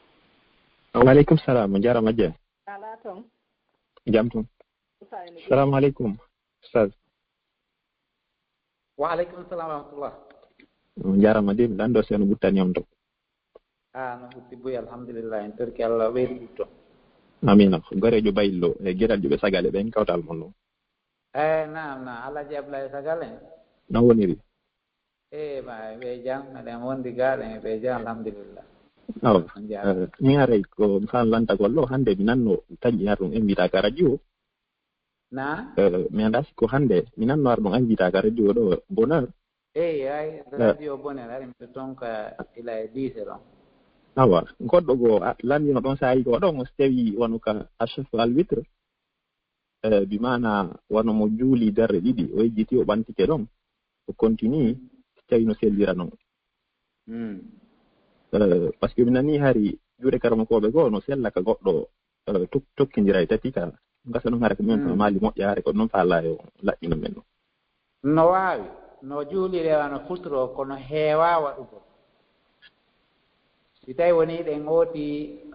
waaleykum salam o jarama je ala toon jam tum assalamu aleykum ustad wa aleykum salam wa rahmatullah o jarama de mi ɗanɗo seno ɓuttani om to no ɓutti boyi alhamdulillah en torki Allah ɓeydi ɓutto amina gorejo bayillo e gueɗaljo ɓe sagale ɓen kawtal mon ɗo nam alaji Ablaye sagale no woniri ma ɓe jam eɗen wondi gaɗen ɓe jam alhamdulillah mi aray ko mi fan lantagol ɗo hande mi nanno taƴi har ɗum invita ka radio na mi anda siko hande mi nanno ar ɗum invita ka radio ɗo bonheur ay radio bonheur ari mi tonka ila e 10 ɗon awa goɗɗo goo landino ɗon saayi ko ɗon so tawi wonu ka achef al witre bi mana wono mo juuli darre ɗiɗi o yejjiti o ɓantike ɗon o continue so tawi no sellira noon par ce que mi nani hari juuɗe karamakoɓe goo no sella ka goɗɗo tokkidira e tati ka gasa ɗum hara ko min maali moƴƴaare ko noon faala o laƴƴino men ɗo no waawi no juulire no futuro kono heewa waɗugo si tawi woni ɗen ooti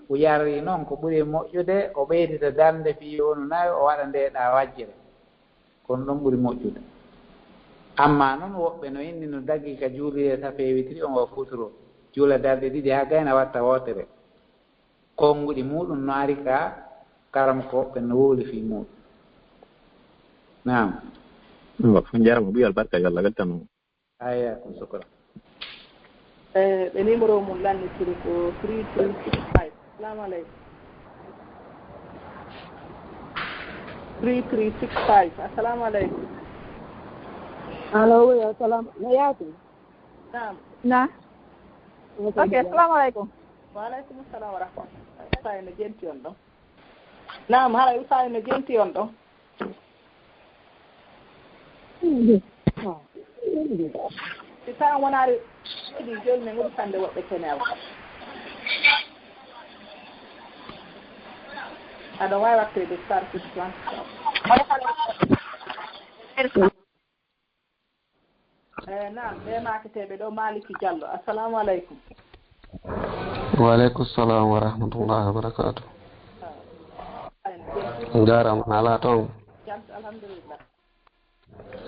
o yarri noon ko ɓuri moƴƴude o ɓeydita darde fii wonu nawi o waɗa ndeɗa wajjere kono ɗon ɓuri moƴƴude amma noon woɓɓe no inni no daggi ka juulire ta feewitiri on o futuro juula darde ɗiɗi ha gayna watta wootere konnguɗi muɗum no ari ka karam ko woɓɓe no wowli fii muɗum nam jarama ɓuyal barka yo Allah weltano aya ko sukra ɓe numéro mum lannitiri ko 3365 assalamu aleykum 3365 assalamu aleykum allo oui assalamu no yaatu na ok assalamu aleykum waaleykum salam wa rahmatullah usayi no jenti on ɗon nam haɗa usayi no jenti on ɗon si tawi on wonaari ɗi joni min ngoɗi sande woɓɓe kenewa aɗa wawi wattede star plan nam ɓe maketeɓe ɗo Maliki Diallo assalamu aleykum waaleykum salam wa rahmatullahi wa barakatuh jarama ala toon jam alhamdulillah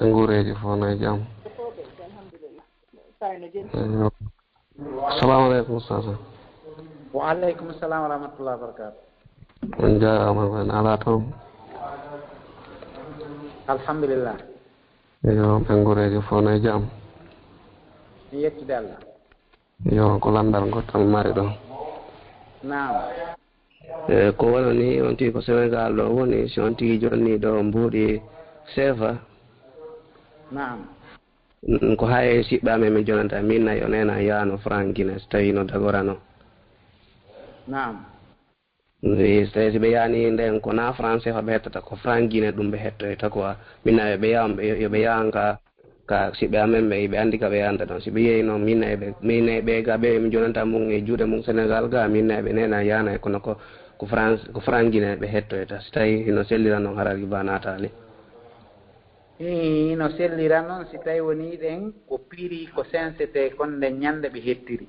e nguureji fof no e jaam alhamdulillah sayno jeni assalamu aleykum sasa wa aleykum salam wa rahmatullahi wa barakatuh on jarama en ala toon alhamdulillah yo ɓe nguureji fof no e jaam mi yettude Allah yo ko landal gottal mari ɗo nam ko wonani on tii ko Sénégal ɗo woni si on tii jonni ɗo mbuuɗi sefa nam ko hay siɓɓe amen mi jonanta min nayi o nena yaano franc Guinness tawi no dagorano nam so tawi si ɓe yaani nden ko na français fa ɓe hettata ko franc Guinness ɗum ɓe hettoyta quoi min nayi ɓe yahan yoɓe yahan ka siɓɓe amen ɓe anndi ka ɓe yanta ɗon si ɓe yehi noon min nayi ɓe ga ɓe mi jonanta mum e juuɗe mum Sénégal ga min nayi ɓe nena yaana kono ko franc Guinness ɓe hettoyta si tawi no sellira noon haragi ba natali no sellira noon si tawi woni ɗen ko piri ko sincété kon nde ñande ɓe hettiri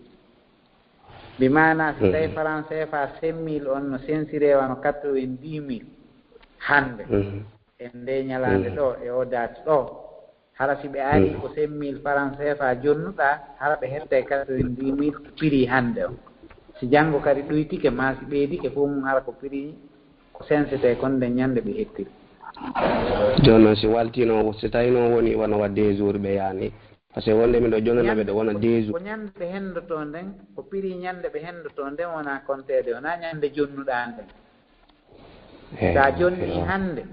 bi mana si tawi français fa 5000 on no sensiré wano 90 000 hande e nde ñalande ɗo e o date ɗo hara si ɓe ari ko 5000 français fa jonnuɗa hara ɓe hetta e 90 000 piri hande o si janngo kadi ɗoytike ma si ɓeydike fof mum hara ko piri ko sincété kon nde ñande ɓe hettiri joni noon si waltino si tawi noon woni wona wa 2 jours ɓe yaani par ce que wonde min ɗo jonanaɓe ɗo wona 2 jours ko ñande ɓe henndoto nden ko piri ñande ɓe henndoto nden wona comptede wona ñande jonnuɗa nden sa jonni hannde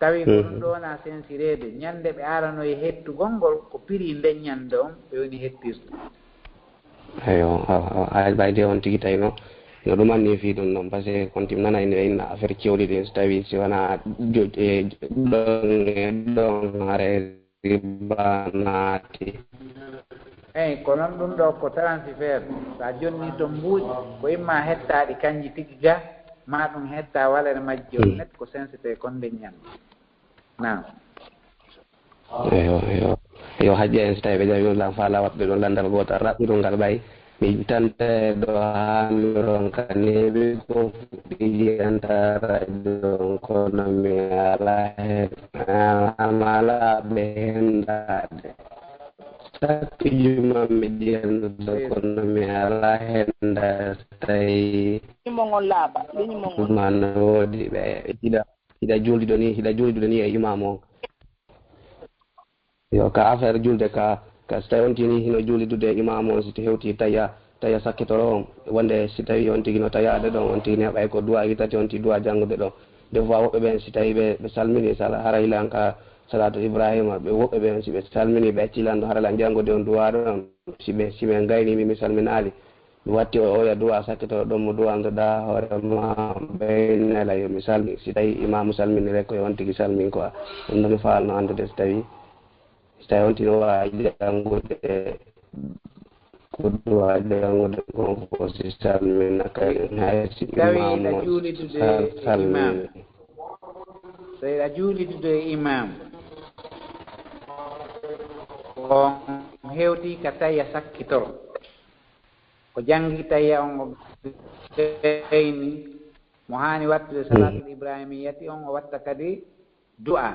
tawi ko ɗum ɗo wona sensirede ñande ɓe arano e hettugol ngol ko piri nden ñande on ɓe woni hettirta eyo a ɓayde on tigi tawi no ɗum anni fi ɗum noon par ce que kon tim nana ene inna affaire kewɗi ɗin so tawi si wona ɗon e ɗon hare riba naati eyi ko noon ɗum ɗo ko transfert sa jonni to mbuuɗi ko imma hettaɗi kanji tigi ga ma ɗum hetta walere majji o net ko sincété kon nde ñande nam yo haƴƴa en so tawi ɓe jawi lan faala waɗɓe ɗon landal gotal raɓɓuɗo ngal ɓay mi tante ɗo hamiron ka neɓi ko ɗiyantara ɗon kono mi ala amala ɓe hendade sakki juma mi ɗiyanɗo kono mi ala henda tawi man woodi ɓe hiɗa juldiɗo ni e imam on yo ka affaire julde ka so tawi on tini hino juulidude e imam on si hewti taya sakkitoro on wonde si tawi on tigi no tayade ɗon on tigi ne ɓay ko duwa tati on tigi duwa janngude ɗon de fois woɓɓe ɓen si tawi ɓe salmini sala hara ilanka salatu ibrahima ɓe woɓɓe ɓen si ɓe salmini ɓe accilanɗo harala jangode on duwa ɗon siɓe gaynimi mi salminali mi watti o oya duwa sakkito ɗon mo duwantoɗa hoorema ɓeynela yo mi salmi si tawi imamu salmini rek koye on tigui salmin quoi ɗum ɗo mi falno andude so tawi on tino wawi jangude ko duwa jangude kon ko si salmina kay hay si imamu salmini so a juulitude imam on hewti ka tawi a sakkitoro ko jangi tawi on ɓeyni mo hani wattude salatul ibrahimiyati on o watta kadi du'a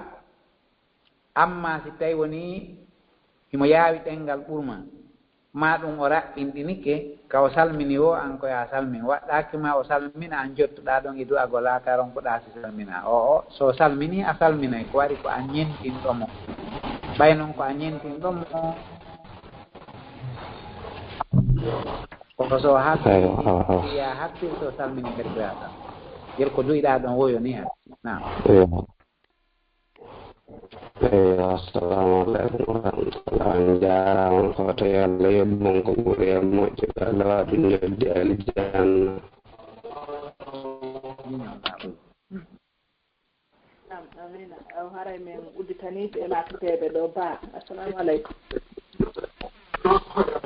amma si tawi woni himo yaawi ɗengal ɓurma ma ɗum o raɓɓinɗinike ka o salmini o an koya salmin waɗɗakima o salmina an jottuɗa ɗon e du'a gola ka ronkoɗa si salmina o so salmini a salminay ko waɗi ko a ñentinɗomo ɓay noon ko a ñentinɗomo ko so ya hakkil so salmini kadi koyata jel ko duyiɗa ɗon woyo ni hen nam assalamu aleykum warahmatullah on jarama koto yo Allah yoɓɓon ko ɓuuri e moƴƴo Allah waɗum joddi aljanna amina o haray men udditaniɓe e latoteɓe ɗo ba assalamu aleykum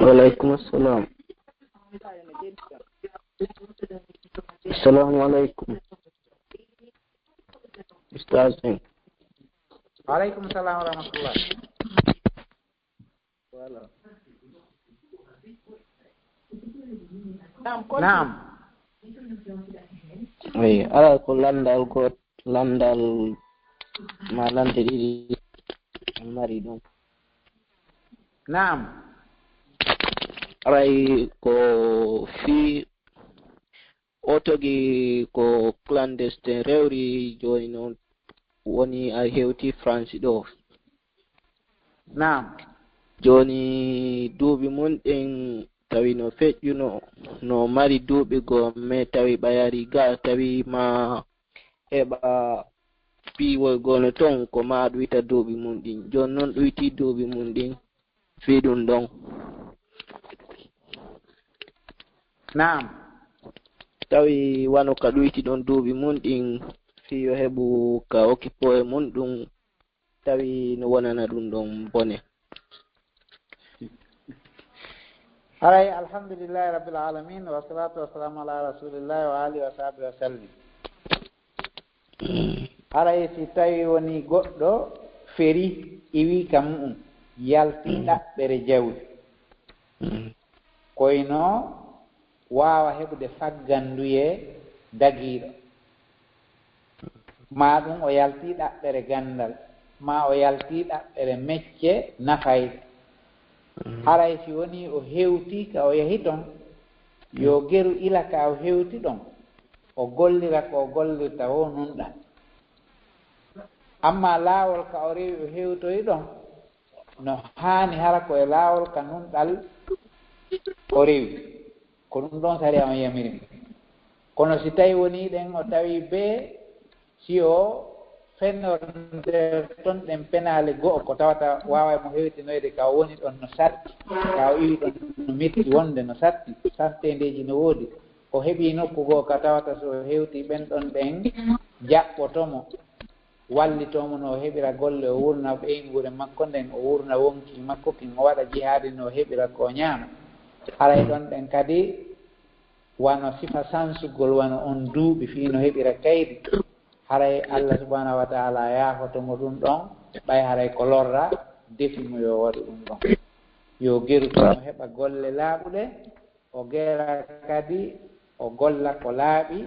waleykum assalam assalamu aleykum ustaz en waaleykum salam wa rahmatullah naam oui ala ko landal got landal ma lande ɗiɗi mari ɗum naam aray ko fi o togi ko clandestin rewri joni noon woni a hewti France ɗo naam joni duuɓi mun ɗin tawi no feƴƴuno no mari duuɓi goo mais tawi ɓayari ga tawi ma heɓa piiwoy gono ton ko ma ɗuyta duuɓi mun ɗin joni noon ɗuyti duuɓi mun ɗin fiɗum ɗon naam tawi wano ka ɗuyti ɗon duuɓi mun ɗin fiyo heɓu ka okkipo e mun ɗum tawi no wonana ɗum ɗon bone haray alhamdulillahi rabbil alamin wa salatu wassalamu ala rasulillahi wa alihi wa sahbihi wa sallim haray si tawi woni goɗɗo feri iwi ka mu'um yalti ɗaɓɓere jawdi koyno wawa heɓude fagganduye dagiɗo ma ɗum o yalti ɗaɓɓere gandal ma o yalti ɗaɓɓere mecce nafayde haray si woni o hewti ka o yahi ton yo geru ila ka o hewti ɗon o gollira ko o gollirta o nunɗa amma laawol ka o rewi o hewtoyi ɗon no haani hara koye laawol ka nunɗal o rewi ko ɗum ɗon sari on yamirimi kono si tawi woni ɗen o tawi be si o fennorde ton ɗen penale go'o ko tawata wawa mo hewtinoyde ka o woni ɗon no satti ka o iwi ɗon no metti wonde no satti sattedeji no woodi o heeɓi nokku goo ka tawata so hewti ɓen ɗon ɗen jaɓɓotomo wallitomo no heɓira golle o wurna ɓeynguure makko nden o wurna wonki makko kin o waɗa jihaade no heɓira ko ñaama haray ɗon ɗen kadi wano sifa sansugol wano on duuɓi fi no heɓira kaydi haray Allah subhanahu wa ta'ala yaafotomo ɗum ɗon ɓay haray ko lorra defimo yo waɗu ɗum ɗon yo gerutomo heɓa golle laaɓuɗe o gera kadi o golla ko laaɓi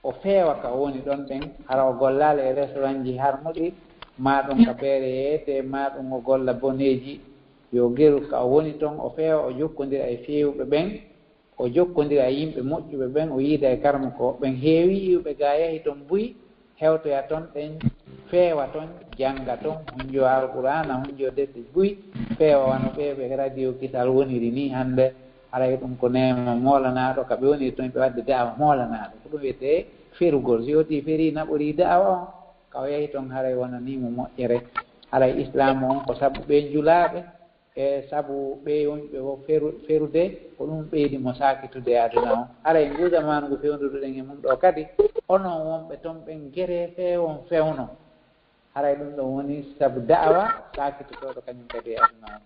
o feewa ka woni ɗon ɗen hara o gollala e restaurant ji harmuɗi ma ɗum ka beere yeete ma ɗum o golla boneji yo geru ka o woni toon o feewa o jokkodira e fewɓe ɓen o jokkodira e yimɓe moƴƴuɓe ɓen o yiida e karma ko ɓen heewi iwɓe ga yahi toon buyi hewtoya toon ɗen feewa toon jangga toon hunjo alqur'ana hunjo defte buyi feewa wano ɓeɓe radio kisal woniri ni hande haray ɗum ko nema molanaɗo kaɓe woniri toon ɓe wadde daawa molanaɗo ko ɗum wiyete ferugol si woti feri naɓori da'awa on kaw yahi toon haray wonanimo moƴƴere haray islam on ko sabu ɓe julaaɓe e sabu ɓe wonɓe o ferude ko ɗum ɓeydimo sakitude aduna on haray nguudamanu ngu fewnduduɗen e mum ɗo kadi onon wonɓe toon ɓen guere feewon fewno haray ɗum ɗon woni sabu da'awa sakitutoɗo kañum kadi e aduna on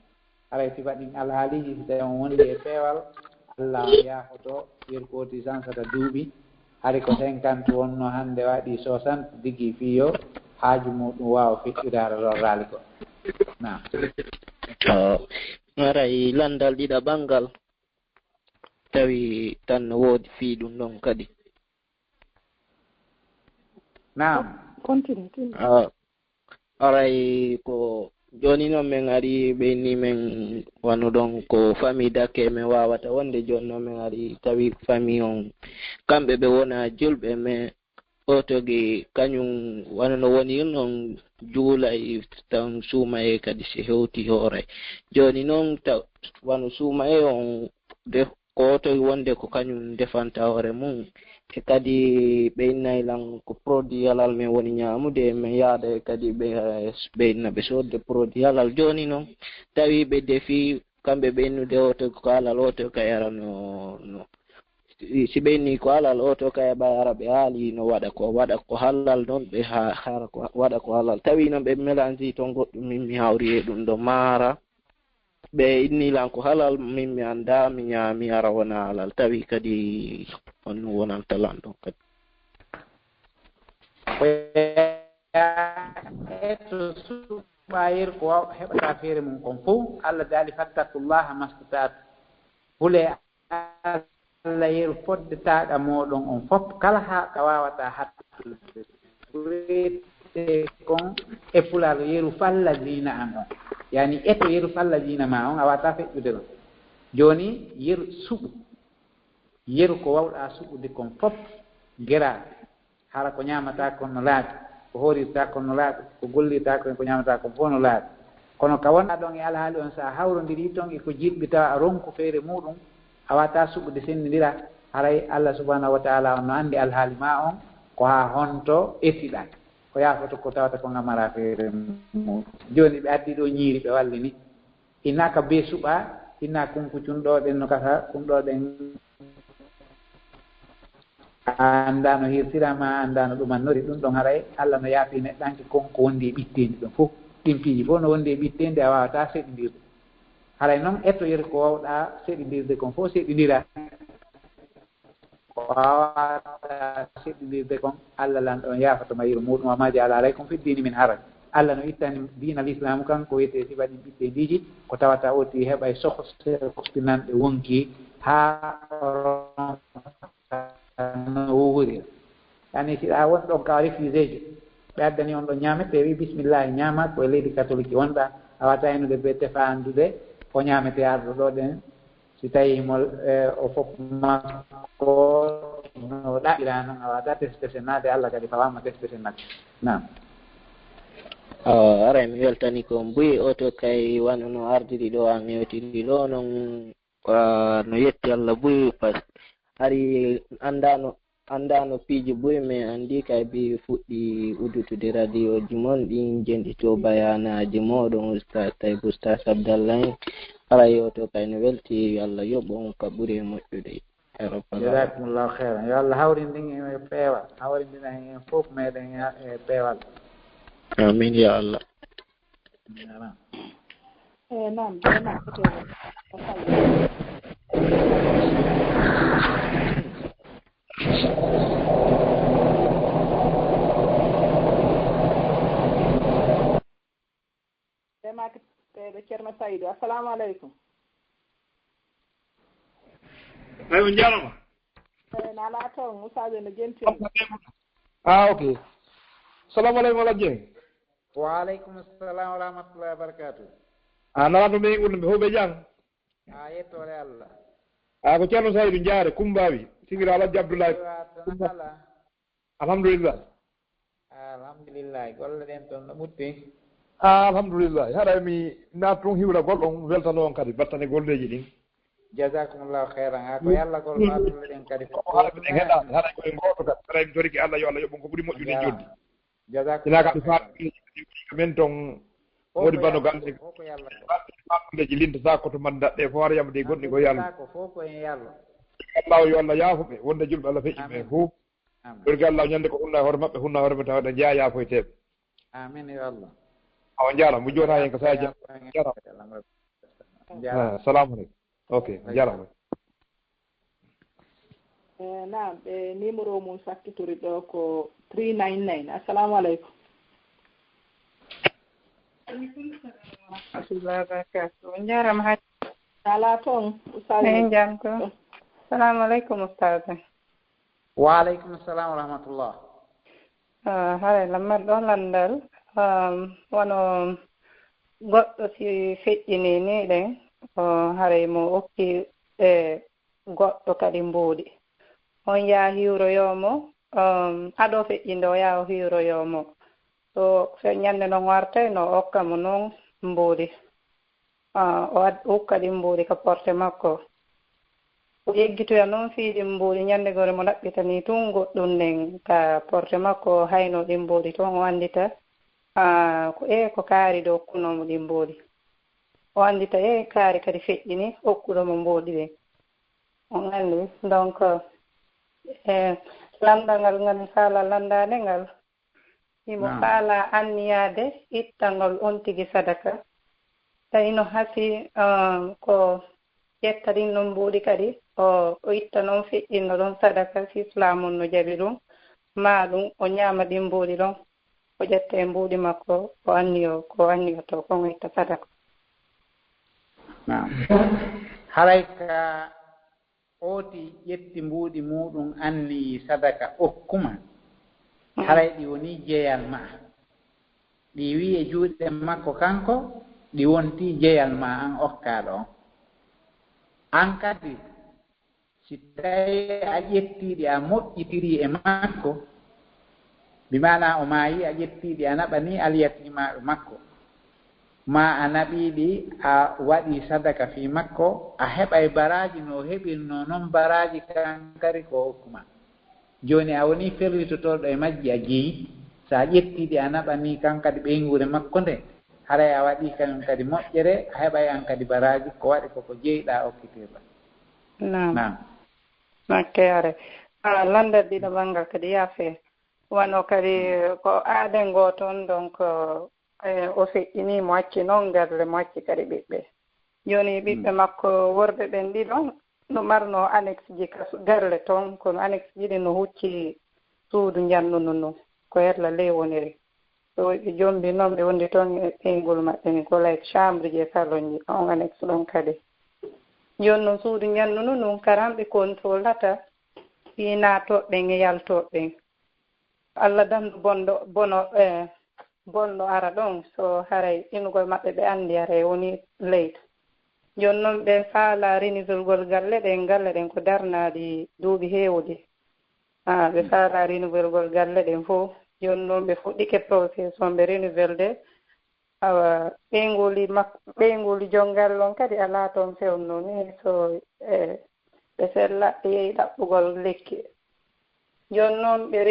haray si waɗin alhaaliji si tawi on wondi e peewal Allah yaafoto yerkotisance ata duuɓi hari ko 50 wonno hannde waɗi 60 diggi fiyo haaju muɗum waawa feƴƴude hara lorraali ko nam aray landal ɗiɗa ɓangal tawi tan no woodi fii ɗum ɗon kadi nam continue aray ko joni noon min ari ɓeyni men wano ɗon ko famille dake min wawata wonde joni noon min ari tawi famille on kamɓe ɓe wona julɓe mais otoge kañum wano no woni noon juula e tan suuma e kadi si hewti hoore joni noon wano suuma e on ko otoge wonde ko kañum defanta hoore mum e kadi ɓeynaylan ko produit halal min woni ñamude min yaada kadi ɓeyna ɓe sodde produit halal joni noon tawi ɓe defi kamɓe ɓeynude oto ko halal oto ka yara no si ɓeyni ko halal oto ka yaɓa yara ɓe haali no waɗa ko halal noon ɓe hara ko waɗa ko halal tawi noon ɓe mélange toon goɗɗum min mi hawri e ɗum ɗo maara ɓe innilan ko halal min mi anda mi ñaami ara wona halal tawi kadi on wonanta lanɗon kadi to suɓayir ko waw heɓata feere mum kon fof Allah daali fattakullaha mastatatu hule Allah yeru foddetaɗa moɗon on fof kala ha ka wawata hattude kon e pulal yeru falla dina an on yani eto yeru falla dina ma on a wata feƴƴude ɗon joni yeru suɓu yeru ko wawɗa suɓude kon fof geraɗe hara ko ñamata kon no laaɓi ko horirta kon no laaɓi ko gollirta kon ko ñamata kon fof no laaɓi kono ka wonɗa ɗon e alhaali on sa hawrodiri toon e ko jiɗɓi tawa a ronku feere muɗum a wata suɓude sennidira haray Allah subhanahu wa taala on no andi alhaali ma on ko ha honto ettiɗa ko yafoto ko tawata ko ngamara feere muɗum joni ɓe addi ɗo ñiiri ɓe wallini innaka be suɓa inna kunkucunɗo ɗen no kata kumɗo ɗen anda no hirtirama anda no ɗumannori ɗum ɗon haray Allah no yaafi neɗɗanke konko wondi e ɓittendi ɗon fof ɗimpiiji fof no wondi e ɓittendi a wawata seɗidirde haray noon ettoyere ko wawɗa seɗidirde kon fof seɗidira ko wawata seɗidirde kon Allah lanɗo on yaafatoma yiru muɗum amaji ala aray kon fiddini min haray Allah no ittani dina l'islamu kan ko wiyete sifaɗin ɓittendiji ko tawata oti heɓa e sohtinanɗe wonki ha no wuuri yani siɗa won ɗon ka refusé jo ɓe addani on ɗon ñamete wi bisimillahi ñamat koye leydi catholique wonɗa a wata enude ɓe tefa andude ko ñamete arɗo ɗo ɗen si tawi mo o fof makko no ɗaɓira noon a wata tespesennade Allah kadi fawama tespesennade nam aray mi weltani ko mbuyi oto kay wano no ardiri ɗo an yewtiri ɗo noon no yetti Allah buyi par hari andano piiji buyi mais andi kay bi fuɗɗi uddutude radio ji mon ɗin jenɗito bayanaji moɗon ustad Taibou Ustad Abdallah en ara yewto kay no welti Allah yoɓo on ka ɓuuri moƴƴude jazakumullahu khairan yo Allah hawrindin e peewal hawrindina hen fof meɗen e peewal amin ya Allah nam ɓe ceerno Saydou assalamu aleykum ay on jarama nala taw Moussa no jenti ok salamu aleykum ala Dieng wa aleykum assalam wa rahmatullahi wa barakatuh nalato ɓe ɓurno ɓe hoɓe jang yettore Allah ko ceerno Saydou Diare Kumbawi sigira Alhaji Abdoulaye alhamdulillah alhamdulillah golle ɗen toon no ɓutti alhamdulillah haɗa mi naat toon hiwra goɗɗon weltano on kadi battane golleji ɗin jazakumullahu khairan ako yalla gol fatulle den kadi ko harbe den heda hada ko ngoto ka tray doriki Allah yo Allah yo ko buri mojjude joddi jazakumullahu men ton wodi bano gande ko yalla de jilinta sako to man dadde fo yam de gondi go yalla ko fofo en yalla Allah yo Allah yaafuɓe wonde julɓe Allah feƴƴi ɓe fof dorki Allah ñande ko hunna hoore maɓɓe hunna hoore maɓɓe tawde jeeya foyteɓe amin ya Allah awa jarama mo jota hen ko sa jarama assalamu aleykum ok jarama naam ɓe numéro mum sakkitori ɗo ko 399 assalamu aleykum on jarama ha ala toon en jam ko assalamu aleykum ustade wa aleykum assalam wa rahmatullah haɗa lammat ɗo landal wono goɗɗo si feƴƴini ni ɗen haray mo okki e goɗɗo kadi mbuuɗi on yaa hiwroyomo aɗo feƴƴinde o yaa o hiwroyomo so ñande noon wartay no okka mo noon mbuuɗi o hukka ɗi mbuuɗi ka porte makko o yeggitoya noon fiiɗi mbuuɗi ñande gore mo ɗaɓɓitani tun goɗɗum nden ka porte makko hayno ɗi mbuuɗi toon o anndita ko kaari ɗo okkunomo ɗi mbuuɗi o anndita kaari kadi feƴƴini okkuɗomo mbuuɗi ɗin on anndi donc landal ngal ngal faala landade ngal imo faala anniyaade ittangal on tigi sadaka tawi no hasi ko ƴetta ɗin noon mbuuɗi kadi o itta noon feƴƴinno ɗon sadaka si islamum no jaɓi ɗum ma ɗum o ñaama ɗin mbuuɗi ɗon o ƴetta e mbuuɗi makko o anniyoto kon itta sadaka haray ka ooti ƴetti mbuuɗi muɗum anni sadaka okkuma haray ɗi woni jeyal ma ɗi wi e juuɗe makko kanko ɗi wonti jeyal ma an okkaɗo on an kadi si tawi a ƴettiɗi a moƴƴitiri e makko bimana o maayi a ƴettiɗi a naɓa ni aliyatimaɗo makko ma a naɓiɗi a waɗi sadaka fi makko a heɓay baraji no heɓirno noon baraji kankari ko hokkuma joni a woni ferlitotoɗo e majji a jeeyi sa ƴettiɗi a naɓa ni kan kadi ɓeygure makko nde haray a waɗi kañum kadi moƴƴere a heɓay an kadi baraji ko waɗi koko jeeyiɗa okkitirɗa nam makkeyare landal ɗiɗo manngal kadi yaafe wano kadi ko aaden goo toon donc o feƴƴinimo acci noon garle mo acci kadi ɓiɓɓe joni ɓiɓɓe makko worɓe ɓen ɗiɗon no marno annexe ji garle toon kono annexe jiɗi no hucci suudu jannuno non ko herla ley woniri so ɓe jombi noon ɓe wondi toon e ɓeygol maɓɓe ko like chambre ji e salon ji on annexe ɗon kadi joni noon suudu jannuno non karamɓe contrôlata fi naatoɓɓen e yaltoɓɓen Allah dandu bonno ara ɗon so haray inugol maɓɓe ɓe anndi haray woni leydi joni noon ɓe faala renouvelgol galle ɗen ko darnaaɗi duuɓi heewɗi ɓe faala renouvelgol galle ɗen fof joni noon ɓe fuɗɗike process on ɓe renouvelde awa ɓeygoli jongal on kadi alaa toon fewno ni so ɓe sella ɓe yehi ɗaɓɓugol lekki joni noon ɓe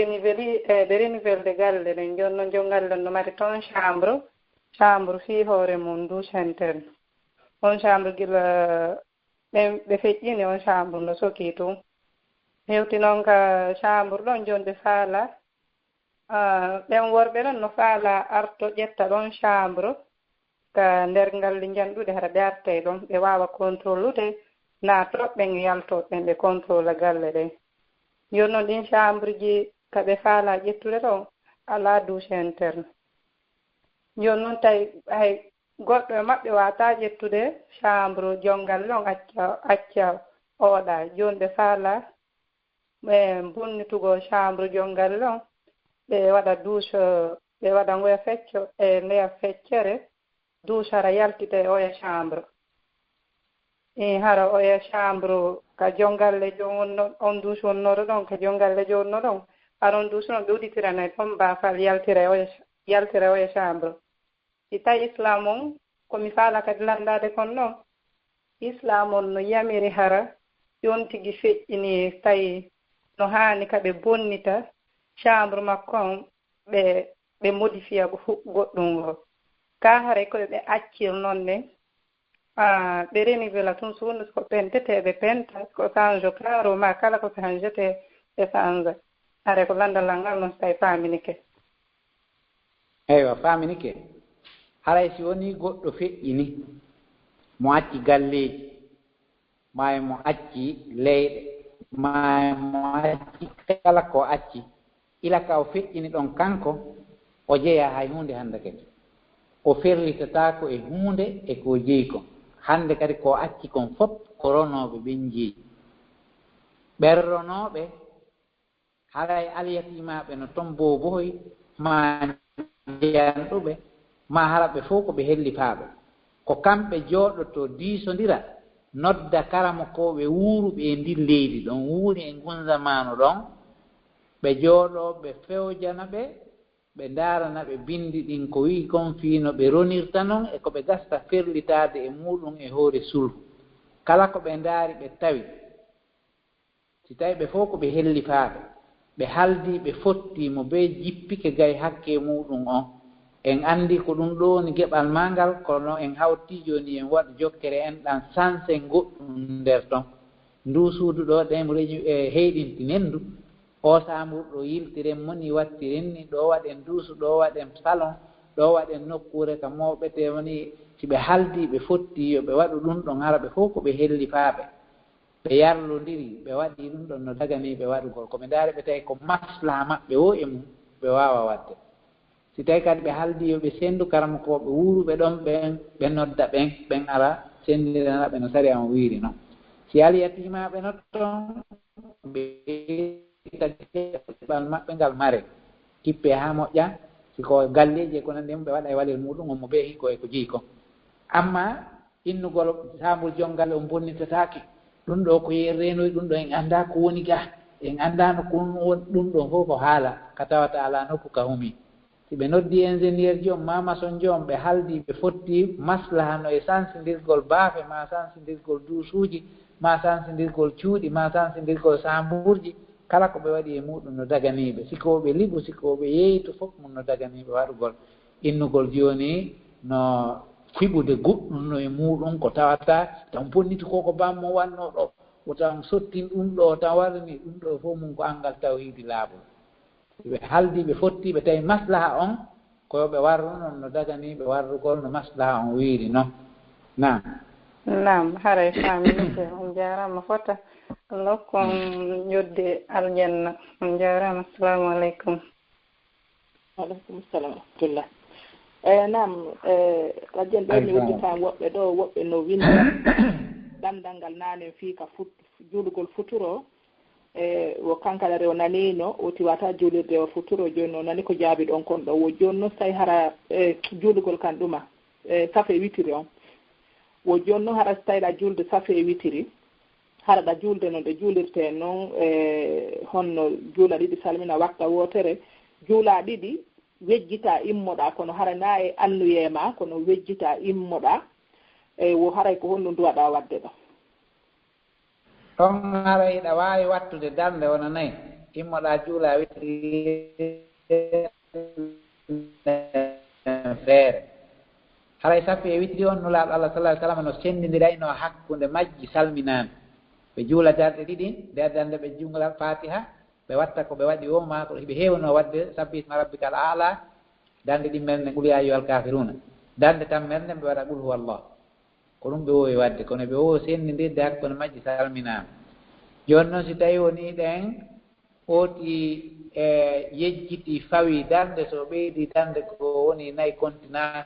renouvelde galle ɗen joni noon jongalle no mari toon chambre fii hoore mum douche interne on chambre gila ɓe feƴƴini on chambre no sokii tun hewti noon ka chambre ɗon joni ɓe faala ɓen worɓe ɗon no faala arto ƴetta ɗon chambre ka nder ngalli janɗuɗe hara ɓe arte ɗon ɓe wawa contrôlude naatoɓɓen yaltoɓen ɓe contrôle galle ɗen joni noon ɗin chambre ji ka ɓe faala ƴettude ɗon ala douche interne joni noon tawi hay goɗɗo e maɓɓe wata ƴettude chambre jongal ɗon acca ooɗa joni ɓe faala ɓe bonnitugo chambre jongal ɗon ɓe waɗa douche ɓe waɗa ngoya fecco e ndeya feccere douche hara yaltita e oya chambre hara oya chambre ka jongalle on douche wonnoɗo ɗon ka jongalle jonno ɗon aron douche noon ɓe uɗitirana toon baafal yaltira e oya chambre si tawi islam on komi faala kadi landade kon noon islam on no yamiri hara yontigi feƴƴini tawi no haani ka ɓe bonnita chambre makko on ɓe modifia goɗɗum ngo ka haray koye ɓe accir noon nden ɓe renivela tun so wonno ko pentete ɓe penta ko change claro ma kala ko changete ɓe change are ko landalal ngal noon so tawi faaminike eywa faaminike haray si woni goɗɗo feƴƴini mo acci galleji ma mo acci leyɗe ma mo acci kala ko acci ila ka o feƴƴini ɗon kanko o jeeya hay hunde hannde kadi o ferlitatako e hunde e ko jeeyi ko hannde kadi ko acci kon fof ko ronoɓe ɓen jeeyi ɓerronoɓe haray alyatimaɓe no toon boboy ma jeyanɗuɓe ma haraɓe fof ko ɓe hellifaɓe ko kamɓe jooɗoto diisodira nodda karama ko ɓe wuuruɓe e ndin leydi ɗon wuuri e ngun zamanu ɗon ɓe jooɗo ɓe fewjana ɓe ndarana ɓe bindi ɗin ko wi kon fiino ɓe ronirta noon e ko ɓe gasta ferlitade e muɗum e hoore sulhu kala ko ɓe ndaari ɓe tawi si tawi ɓe fof ko ɓe hellifaɓe ɓe haldi ɓe fottimo be jippike gay hakke muɗum on en andi ko ɗum ɗo woni geɓal mangal kono en hawti joni en waɗa jokkere en ɗan sansen goɗɗum nder ton ndu suudu ɗo ɗen reñi e heyɗinti nendu o samburɗo yiltiren moni wattiren ni ɗo waɗen duusu ɗo waɗen salon ɗo waɗen nokkure ka mawɓete woni si ɓe haldi ɓe fotti yo ɓe waɗu ɗum ɗon hara ɓe fof ko ɓe hellifaɓe ɓe yarlodiri ɓe waɗi ɗum ɗon no dagani ɓe waɗugol koɓe ndaari ɓe tawi ko maslaha maɓɓe o e mum ɓe wawa wadde si tawi kadi ɓe haldi yo ɓe sendu karama ko ɓe wuuruɓe ɗon ɓe nodda ɓen ara sendiranaɓe no sari on wiiri noon si aliyatimaɓe notton ɓe ɓal maɓɓe ngal mare kippe ha moƴƴa siko galleji ko nandi ɓe waɗa e walel muɗum on mo ɓe hikko e ko jeeyi ko amma innugol sambol jongalle o bonnitatake ɗum ɗo ko renoyi ɗum ɗo en anda ko woni ga en andano ko ɗum ɗo fof ko haala ka tawata ala nokku ka humi si ɓe noddi ingénieur ji on ma maçon ji on ɓe haldi ɓe fotti maslaha no e sansidirgol baafe ma sansidirgol duusuji ma sansidirgol cuuɗi ma sansidirgol samburji kala ko ɓe waɗi e muɗum no daganiɓe sikoɓe liɓu sikoɓe yeytu fof mum no daganiɓe waɗugol innugol joni no fiɓude goɗɗum no e muɗum ko tawata tan bonniti koko bammo wanno ɗo o tan sottin ɗum ɗo tan warni ɗum ɗo fof mum ko angal tawhidi laaɓol ɓe haldi ɓe fotti ɓe tawi maslaha on koyoɓe warru noon no daganiɓe warrugol no maslaha on wiiri noon nam haray faminike on jarama fota Allah kon yodde aljanna on jarama assalamu aleykum waaleykum salam wa rahmatullah nam radion ɗo mi wodditan woɓɓe ɗo woɓɓe no winda ɗandal ngal naane fiika juulugol futuro wo kankana rew nanino o tiwata juulirde o futuro joni o nani ko jaabi ɗon kon ɗo wo joni noon so tawi hara juulugol kan ɗuma safe witiri on wo joni noon hara so tawiɗa julde safe witiri haraɗa julde noon ɗe juulirte noon honno juula ɗiɗi salmina wakta wotere juula ɗiɗi wejjita immoɗa kono hara na e annuyema kono wejjita immoɗa wo haray ko honno duwaɗa wadde ɗo ɗon harayɗa wawi wattude darde wona nayyi immoɗa juula witiri feere haray safi e witiri on nulaɗo Allah sallallahu alaihi wasallam no sendidirayno hakkude majji salminani ɓe juula darɗe ɗiɗi nder darde ɓe jungla fatiha ɓe watta ko ɓe waɗi o ma ko ɓe heewno wadde sabbisma rabbikal a'la darde ɗimmerne qul ya ayyuhal kafiruna darde tammerne ɓe waɗa qul huwallah ko ɗum ɓe wowi wadde kono ɓe wowi sendidirde hakkude majji salminama joni noon si tawi woni ɗen ooti e yejjiti fawi darde so ɓeydi darde ko woni nayyi continent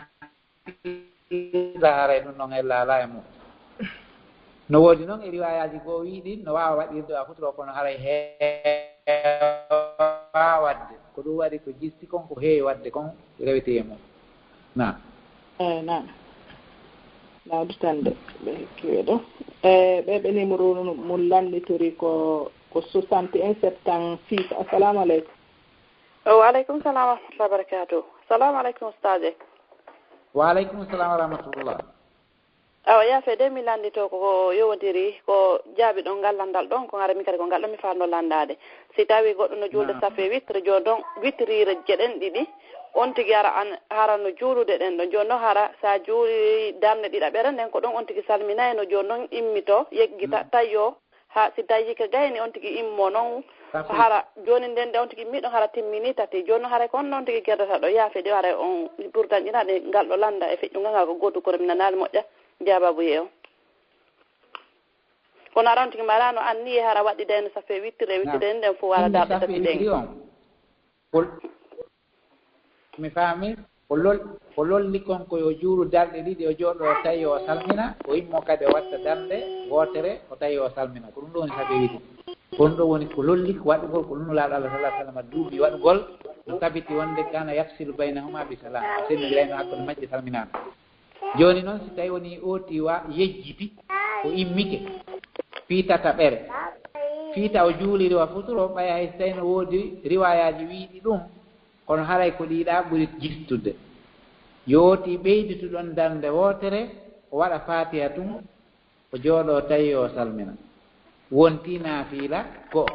haray ɗum noon ella ala e mum no woodi noon e riwayaji goo wiiɗi no wawa waɗirde a futuro kono haray heewa wadde ko ɗum waɗi ko jisti kon ko heewi wadde kon rewete e mum nam nam nawditande ɓe hekkiwe ɗo ɓe numéro mum landitori ko 61 76 assalamu aleykum waaleykum salam wa rahmatullah wa barakatuh salamu aleykum ustade waaleykum salam wa rahmatullah awa yaafe de mi landito ko yowodiri ko jaabi ɗon ngallandal ɗon ko ngara mi kadi ko ngal ɗon mi fanno landade si tawi goɗɗo no juulde safe witre joni ɗon witrire jeɗen ɗiɗi on tigi hara no juulude ɗen ɗon joni noon hara sa juuli darne ɗiɗaɓere nden ko ɗon on tigi salminayi no joni noon immito yeggita tayyo ha si tawi ka gayni on tigi immo noon hara joni nden de on tigi miɗon hara timmini tati joni noon hara ko on noon tigi gerdata ɗo yaafe ɗi hara on ɓurdañƴinaɗe ngal ɗo landa e feƴƴungal ngal ko godu kono mi nanali moƴƴa jababu ye o kono aɗa on tigi marano anniye hara waɗi deno safe wittire nden fof wara darɗe tati ɗen mi faami ko lolli kon koyo juuru darɗe ɗiɗi o jooɗo tawi o salmina o immo kadi o watta darde wootere o tawi o salmina ko ɗum ɗo woni safe wiɗi kon ɗo woni ko lolli ko waɗugol ko ɗum laaɗo Allah sallah sallam duuɓi waɗugol ɗum tabiti wonde kana yafsilu baynahuma bi salam o senndirayno hakkude majje salminama joni noon si tawi woni ooti yejjiti o immike fiitata ɓere fiita o juuliri wa futuro ɓaya hay so tawi no woodi riwayaji wiiɗi ɗum kono haray ko ɗiɗa ɓuri jistude yooti ɓeyditu ɗon darde wootere o waɗa fatiha tum o jooɗo tawi o salmina wonti naafiila go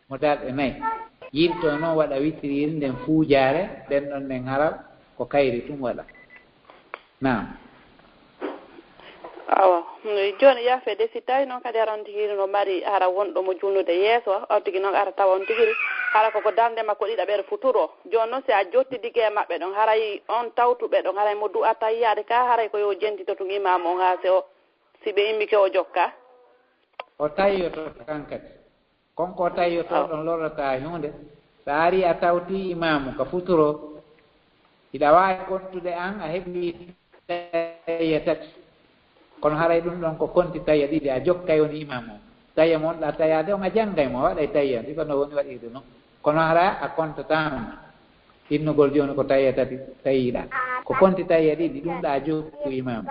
mo darɗe nayyi yirto noon waɗa witriri nden fuujare nden ɗon nden harab ko kayri tum waɗa naam awa joni yaafe de si tawi noon kadi hara on tigiri no mari hara wonɗo mo julnude yeeso o tigi noon ara tawa on tigiri hara koko darde makko ɗiɗaɓere futuro joni noon si a jottidike e maɓɓe ɗon haray on tawtuɓe ɗon haray mo du'ata yiyaade ka haray ko yo jentito tun imam on ha si ɓe immike o jokka o tawioto kankadi konko tawioto ɗon lorrata hunde sa ari a tawti imamu ka futuro iɗa wawi gontude an a heeɓi tayya tati kono haray ɗum ɗon ko konti tayya ɗiɗi a jokkay woni imam o tayya mo wonɗa tayyade on a janggay mo waɗay tayya ɗiɗo no woni waɗirde noon kono hara a contatama innugol joni ko tayya tati tayiɗa ko konti tayya ɗiɗi ɗum ɗa jokku imam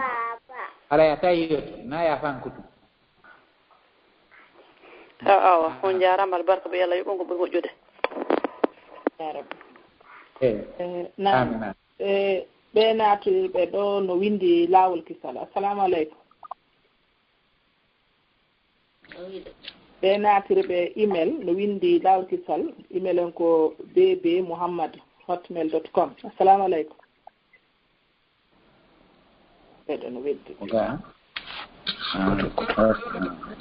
haray a tayyoto naya fankutu awa on jarama albarka ɓe Allah yuɓon ko ɓuri moƴƴude nam ɓe naatiriɓe ɗo no windi laawol kisal assalamu aleykum ɓe naatiriɓe email no windi laawol kisal email on ko bb@hotmail.com assalamu aleykum ɓeɗo no weddi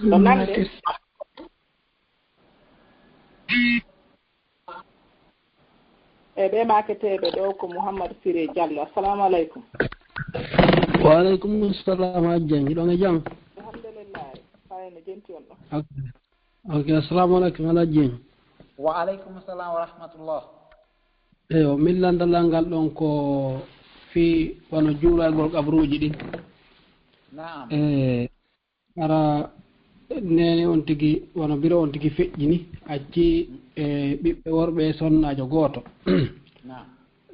no nande ɓe maketeɓe ɗo ko Mouhamadou Siré Diallo assalamu aleykum wa aleykum salam hajjan hiɗon e jam alhamdulillah fayno jenti on ɗo ok assalamu aleykum ala jeng wa aleykum salam wa rahmatullah eyo min landalal ngal ɗon ko fi wono juulagol ƙabruji ɗin ara nene on tigi wono biro on tigi feƴƴini acci ɓiɓɓe worɓe sonnajo gooto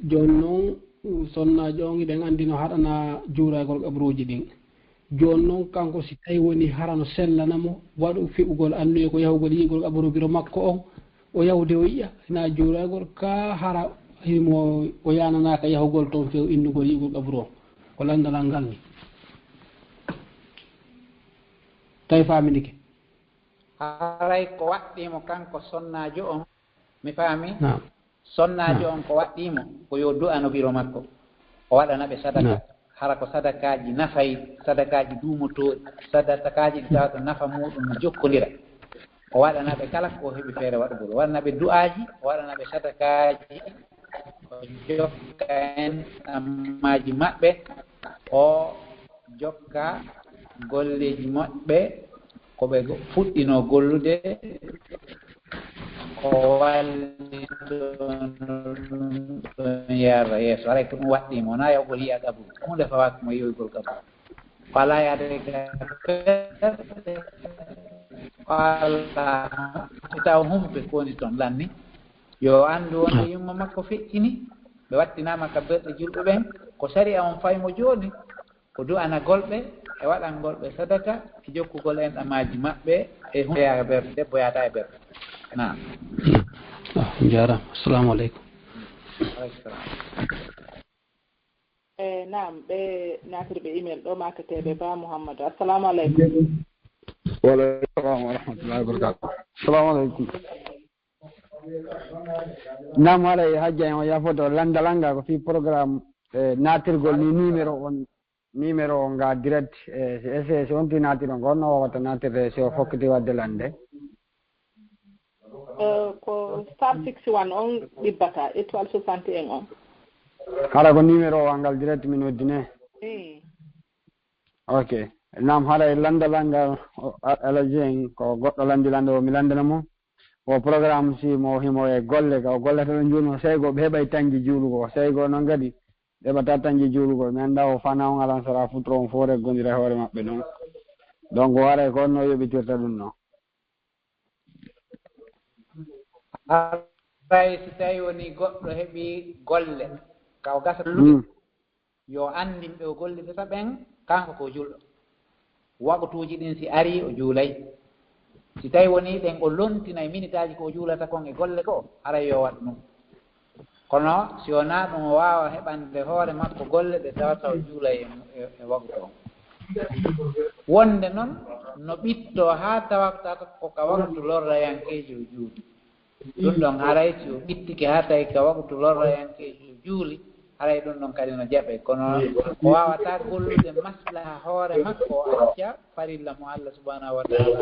joni noon sonnajo on iɗen andi no haɗana juuragol ƙabruji ɗin joni noon kanko si tawi woni harano sellanamo waɗu fiɓugol annuye ko yahugol yigol ƙabru biro makko on o yawde o yiya na juuragol ka hara himo o yananaka yahugol toon few innugol yigol ƙabru on ko landalal ngal ni tawi faminike haray ko waɗɗimo kanko sonnajo on mi faami sonnajo on ko waɗɗimo ko yo du'ano biro makko o waɗana ɓe sadaka hara ko sadakaji nafay sadakaji duumotoɗi sadakaji ɗi tawata nafa muɗum no jokkodira o waɗana ɓe kala ko heeɓi feere waɗugol o waɗana ɓe du'aji o waɗana ɓe sadakaji o jokka en ammaji maɓɓe o jokka golleji moƴɓe ko ɓe fuɗɗino gollude o wallitoon yarra yeeso aray ko ɗum waɗɗimo wona yawgol yiya gabu hunde fawaki mo yoygol gabu ko ala yaade ala taw humɓe koni toon lanni yo anndu wonde yumma makko feƴƴini ɓe wattinama ka berɗe julɓe ɓen ko sari on faymo joni ko du'ana golɓe e waɗangol ɓe sadaka e jokkugol en ɗamaji maɓɓe e hundeya ɓerde debbo yata e ɓerde nam jarama assalamu aleykum naam ɓe natirɓe email ɗo makateɓe ba mouhammadou assalamu aleykum. waaleykum salam wa rahmatullahi wa barakatuh. assalamu aleykum. nam haɗay hajja en o yafoto landalanga ko fi programme natirgol ni numéro o nga direct so wonti natiro ngo no wawata natirde so fokkiti wadde lande ko star 61 on ɗibbata étoile 61 on haɗa ko numéro o ngal direct min woddine ok nam haɗa landalangal alaji en ko goɗɗo landilande o mi landana mo o programme si mo himo e golle ka o gollata ɗo juulmo seygo ɓe heɓay tanji juulugo seygo noon kadi ɗeɓata tanji juulugo mi annda o fana on alan sara futuro on fof reggondira hoore maɓɓe noon donc waɗa ko onno yoɓitirta ɗum noon hay so tawi woni goɗɗo heɓi golle ka o gasa luɓe yo andimɓe o gollitata ɓen kanko ko julɗo waktuuji ɗin si ari o juulay si tawi woni ɗen o lontina e minute aji ko o juulata kon e golle ko aray yo waɗ ɗum kono si wona ɗum o waawa heɓande hoore makko golle ɗe tawata o juula e waktu on wonde noon no ɓitto haa tawata ko ka waktu lorrayankeji o juuli ɗum ɗon haray si o ɓittike haa tawi ka waktu lorrayankeji o juuli haray ɗum ɗon kadi no jaɓe kono o wawata gollude maslaha hoore makko o acca farilla mo Allah subhanahu wa taala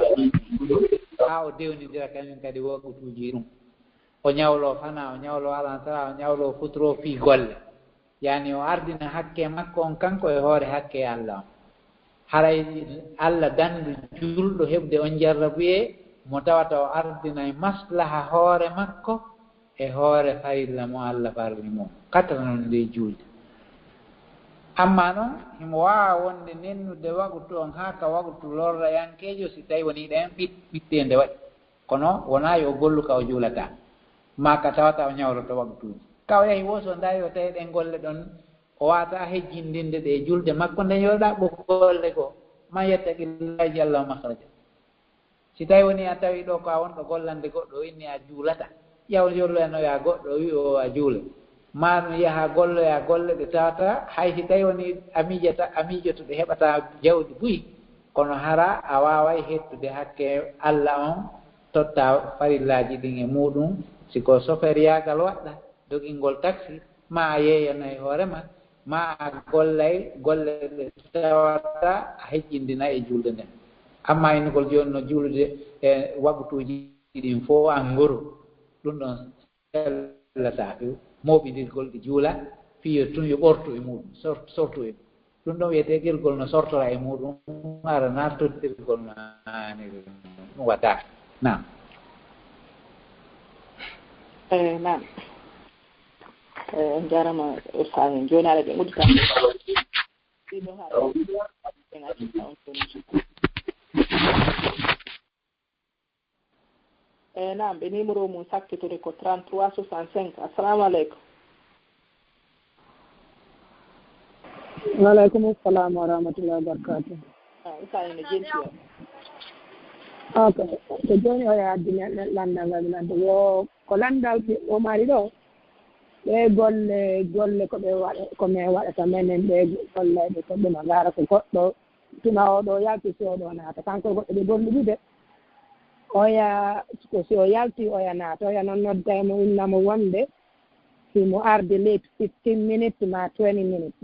ha o dewnidira kañum kadi waktuji ɗum o ñawlo fana o ñawlo alansara o ñawlo futuro fi golle yani o ardina hakke makko on kanko e hoore hakke Allah on haray Allah dandu julɗo heɓde on jarrabuye mo tawata o ardina e maslaha hoore makko e hoore farilla mo Allah farli mum kata noon nde juulde amma noon himo wawa wonde nennude waktu on haa ka waktu lorrayankejo si tawi woni ɗen ɓittende waɗi kono wona yo gollu ka o juulata ma ka tawata o ñawloto waktuji ka o yahi woso ndawi o tawi ɗen golle ɗon o wata hejjindinde ɗe julde makko nden yoɗa ɓo golle goo ma yettaqillaji allahu mahraja si tawi woni a tawi ɗo ko a wonɗo gollande goɗɗo o inni a juulata ƴaw yolloyanoya goɗɗo o wi o a juula ma ɗum yaha golloya golle ɗe tawata hay si tawi woni a miijoto ɗe heɓata jawdi buyi kono hara a waway hettude hakke Allah on totta farillaji ɗin e muɗum siko sofériyagal waɗɗa dogingol taxi ma a yeeyano e hoorema ma a gollay golle ɗe tawata a hejjindina e julde nden amma innugol joni no juulude e waktuji ɗin fof an nguru ɗum ɗon sellata moɓidirgol ɗi juula fiyo tun yo ɓortu e muɗum sortu e ɗum ɗon wiyete girgol no sortora e muɗum ara nartodirgol nani ɗum waɗata nam nam on jarama ustahen joni aɗa ɓe uddita ɗiɗo ha en accita on nam ɓe numéro mum sakkitude ko 33 65 assalamu aleykum waaleykum assalam wa rahmatullahi wa barakatuh usane jenti o ok so joni o yaaddi landal ngal nande wo ko landal o mari ɗo ɓe golle ko ɓe waɗa ko min waɗata menen ɓe golleɓe ko ɓe no gara ko goɗɗo tuna oɗo yalti si oɗo naata kanko goɗɗo ɓe golluɗude oya ko si o yalti oya naata oya noon nodda mo innamo wonde simo arde late 15 minutes ma 20 minutes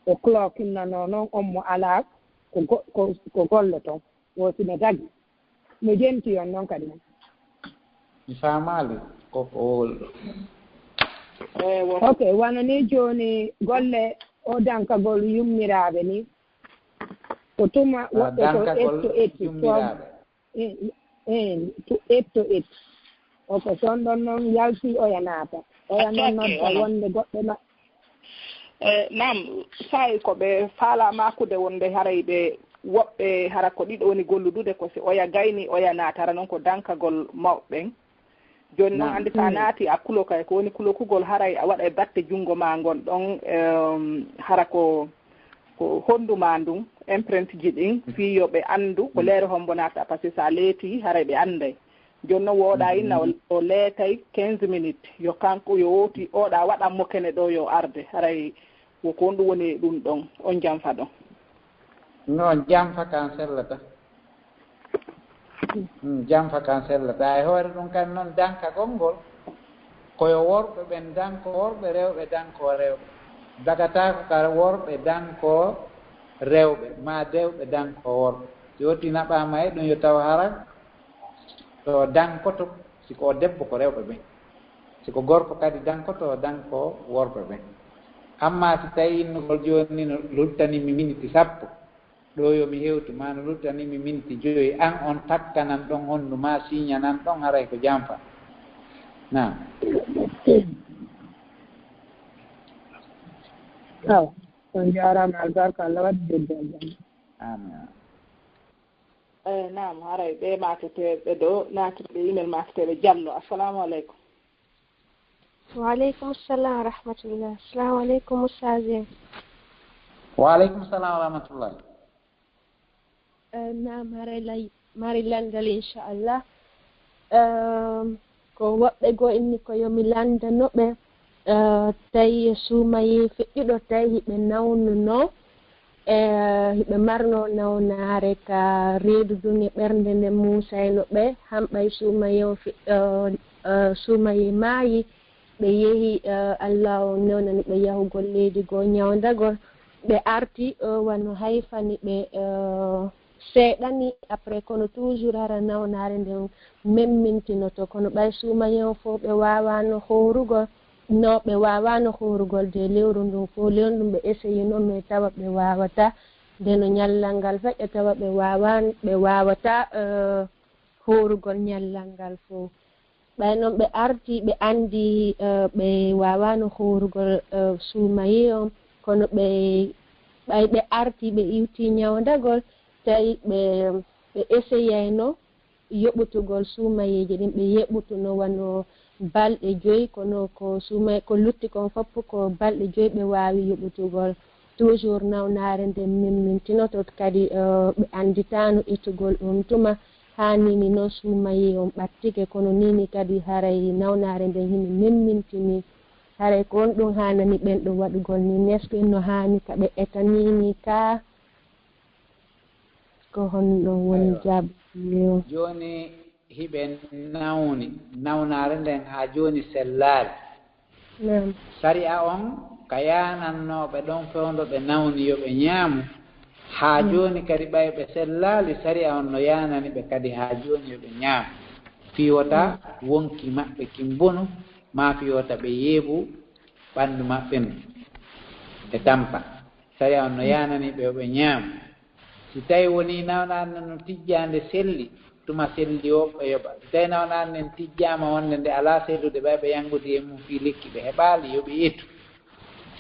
o clock innano noon on mo ala ko golle toon o sino dagi mi jenti on noon kadi mi famali koko ok wano ni joni golle o dankagol yummiraɓe ni ko tuma woɓɓe to etto etti to 8 to 8 oko son ɗon noon yalti oya naata oya noon nodda wonde goɗɗo ma nam sayi koɓe faala makude wonde haray ɓe woɓɓe hara ko ɗiɗo woni golludude ko si oya gayni oya naata hara noon ko dankagol mawɓen joni noon andi sa naati a kulo kay ko woni kulokugol haray a waɗa e batte junngo ma ngon ɗon hara ko honndu ma ndun empreinte ji ɗin fi yoɓe anndu ko leere hombo naata par ce que sa leeti haray ɓe annday joni noon wooɗa inna o leetay 15 minutes yo kanko yo wooti oɗa waɗanmo kene ɗo yo arde haray ko ɗum woni ɗum ɗon on jamfa ɗon non jamfa kan sellata jamfa kan sellata e hoore ɗum kan noon danka gongol koyo worɓe ɓen danko worɓe rewɓe danko rewɓe dagatako ka worɓe danko rewɓe ma dewɓe danko worɓe yoti naɓama e ɗum yo taw hara to dankoto siko o debbo ko rewɓe ɓen siko gorko kadi dankoto danko worɓe ɓen amma so tawi innugol joni no luttanimi miniti 10 ɗo yomi hewtu ma no luttanimi miniti 5 an on takkanan ɗon hondu ma signanan ɗon haray ko jamfa na aw on jarama albarka Allah wadde deddal jam amin nam haray ɓe mateteɓe ɗo natirɓe email mateteɓe Diallo assalamu aleykum وعليكم السلام ورحمة الله السلام عليكم أستاذ وعليكم السلام ورحمة الله نعم mari landal inchallah ko woɓɓe goo inni ko yomi landanoɓe tawi suumayi feƴƴuɗo tawi hiɓe nawnuno hiɓe marno nawnaare ka reeduduni ɓernde nde musayno ɓe hamɓay suumayi maayi ɓe yehi Allah o newnani ɓe yahugol leydi goo ñawdagol ɓe arti wano hayfani ɓe seeɗani après kono toujours hara nawnaare nden memmintinoto kono ɓay suumayi o fof ɓe wawano horugol no ɓe wawano horugol de lewru ndun fof lewru ndum ɓe essayi noon mais tawa ɓe wawata ndeno ñallal ngal feƴƴa tawa ɓe wawata horugol ñallal ngal fof ɓay noon ɓe arti ɓe andi ɓe wawano horugol suumayi on kono ɓay ɓe arti ɓe iwti ñawdagol tawi ɓe essayayno yoɓutugol suumayiji ɗin ɓe yeɓutuno wano balɗe 5 kono ko suumay ko lutti kon fof ko balɗe 5 ɓe wawi yoɓutugol toujours nawnaare nden memmintinoto kadi ɓe anditano ittugol ɗum tuma ha nini noon suumayi on ɓattike kono nini kadi haray nawnaare nden himi memmintini haray ko on ɗum hanani ɓen ɗo waɗugol ni nesko no hani ka ɓe etanini ka ko honɗon woni jaabio joni hiɓe nawnaare nden ha joni sellaali sariya on ka yanannoɓe ɗon fewndo ɓe nawni yo ɓe ñaamu ha joni kadi ɓay ɓe sellaali sariya on no yanani ɓe kadi ha joni yo ɓe ñaamu fiwota wonki maɓɓe kimbunu ma fiwota ɓe yeeɓu ɓanndu maɓɓe ndu e tampa sariya on no yanani ɓe yo ɓe ñaamu si tawi woni nawnaande no tijjande selli tuma selli o ɓe yoɓa si tawi nawnaande nden tijjama wonde nde ala sellude ɓay ɓe yanngudi e mum fi lekki ɓe heɓaali yo ɓe ettu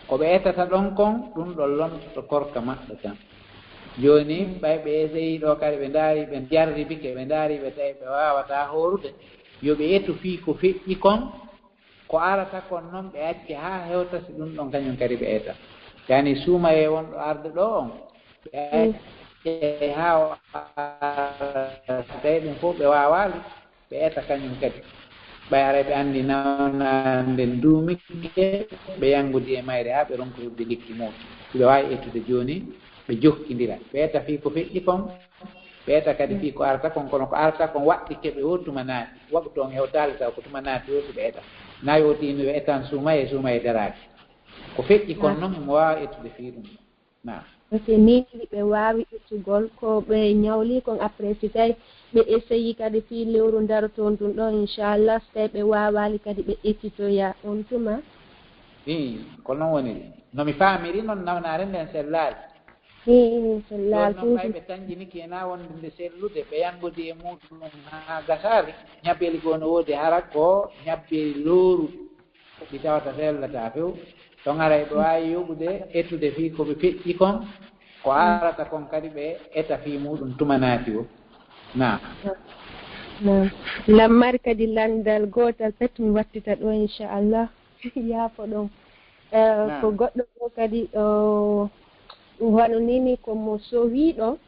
ko ɓe ettata ɗon kon ɗum ɗon lontoto korka maɓɓe tan joni ɓay ɓe essayi ɗo kadi ɓe ndaari ɓe jarribike ɓe ndaari ɓe tawi ɓe wawata horude yo ɓe ettu fii ko feƴƴi kon ko arata kon noon ɓe acci ha hewta si ɗum ɗon kañum kadi ɓe etta yani suumaye wonɗo arde ɗo on ɓe acci ha so tawi ɗum fof ɓe wawali ɓe etta kañum kadi ɓay ara ɓe andi nawnande duumike ɓe yanngudi e mayre ha ɓe ronkorude likki muɗum si ɓe wawi ettude joni ɓe jokkidira ɓe etta fii ko feƴƴi kon ɓe etta kadi fii ko arata kon kono ko arata kon waɗɗike ɓe wo tuma naati waɓu toon hewtali taw ko tuma naati woti ɓe etta nayi wotino ɓe ettan suumaye daraki ko feƴƴi kon noon mo wawa ettude fii ɗum na ok nini ɓe wawi ittugol ko ɓe ñawli kon après si tawi ɓe essayi kadi fi lewru daroton ɗum ɗo inchallah so tawi ɓe wawali kadi ɓe ettitoya on tuma i ko noon woni nomi famiri noon nawnaare nden sellaali sellal noon ɓay ɓe tañjiniki ena wonde nde sellude ɓe yanngudi e muɗum ha gasaali ñabbeli goo no woodi hara ko ñabbeli looru ɗi tawata sellata few ɗon ara ɓe wawi yoɓude ettude fii koɓe feƴƴi kon ko arata kon kadi ɓe etta fii muɗum tumanati o na lammari kadi landal gotal pet mi wattita ɗo inchallah yaafo ɗon ko goɗɗo ɗo kadi wano nini komo sowiɗo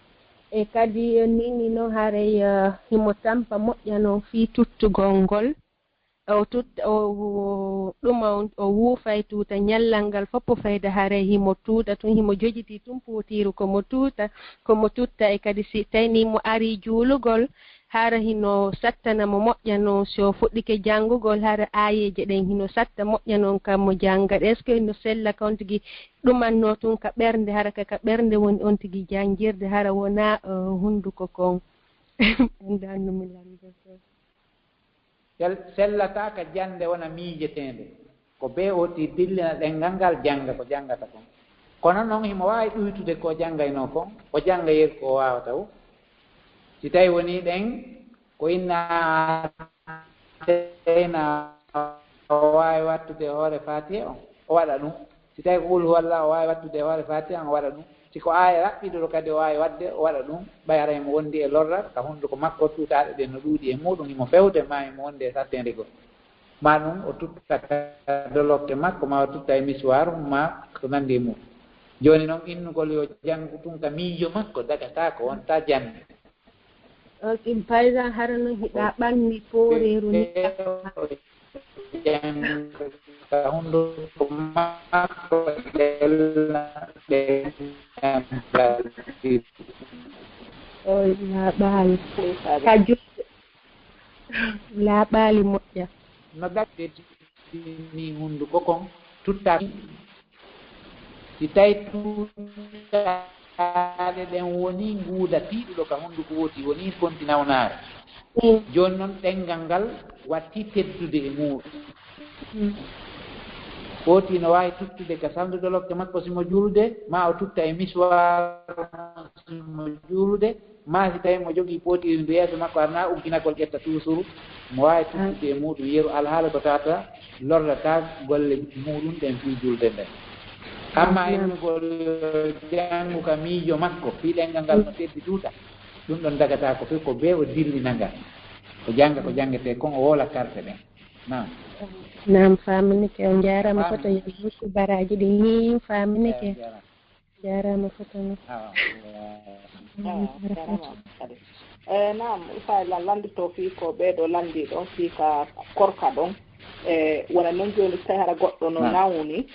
e kadi nini noon haray himo tampa moƴƴa noon fii tuttugol ngol o tutta o ɗuma o wuufay tuuta ñallal ngal foppo fayda hare himo tuuta tun himo jojiti tun puutiru komo tutta e kadi si tawni mo ari juulugol hara hino sattana mo moƴƴano so fuɗɗike janngugol hara aayeje ɗen hino satta moƴƴa noon kam mo jannga est ce que no sella ka on tigi ɗumanno tun ka ɓernde hara ka ɓernde woni on tigi janngirde hara wona hunnduko kon andannumi lande sellata ka jande wona miijetende ko be oti dillina ɗengal ngal jannga ko janngata kon kono noon himo waawi ɗuytude ko janngayno kon o jannga yeru ko waawata o si tawi woni ɗen ko inna tena o waawi wattude hoore fatiha on o waɗa ɗum si tawi ko ɓul walla o waawi wattude hoore fatiha on o waɗa ɗum siko aya raɓɓiɗoɗo kadi o waawi waɗde o waɗa ɗum ɓayara imo wondi e lorra ka hunnduko makko tuutaɗe ɗe no ɗuuɗi e muɗum imo fewde ma imo wondi e sattende goo ma ɗum o tutta dolofte makko ma o tutta e missoir ma ko nandi e muɗum joni noon innugol yo janngu tun ka miijo makko dagata ko wonta jande par exemple hara noon hiɗa ɓanni pooreeru ni ka hunnduko makko ɗe laaɓaali ka juɗɗe laaɓaali moƴƴa no gacce ni hunnduko kon tutta si tawi tuutaɗe ɗen woni nguuda tiiɗuɗo ka hunnduko woti woni konti nawnaare jooni noon ɗenngal ngal watti teddude e muɗum ɓooti no waawi tuttude ka samdude lokke makko simo juulde ma o tutta e missoir simo juulde ma si tawi mo jogii pootiri ndu yeeso makko arna ugginagol ƴetta toujours mo waawi tuttude e muɗum yeru alhaala ko tata lordata golle muɗum ɗen fii julde nden amma innugol janngu ka miijo makko fii ɗenngal ngal no teddi tuuta ɗum ɗon dagata ko fof ko bee o dillina ngal ko jannga ko janngete kon o woola carte ɗen nam faaminike on jaarama foto yewusi baraji ɗi ni faaminike jaarama foto no nam ifa landito fii ko ɓeeɗo landi ɗon fii ka korka ɗon wona noon jooni so tawi hara goɗɗo no nawni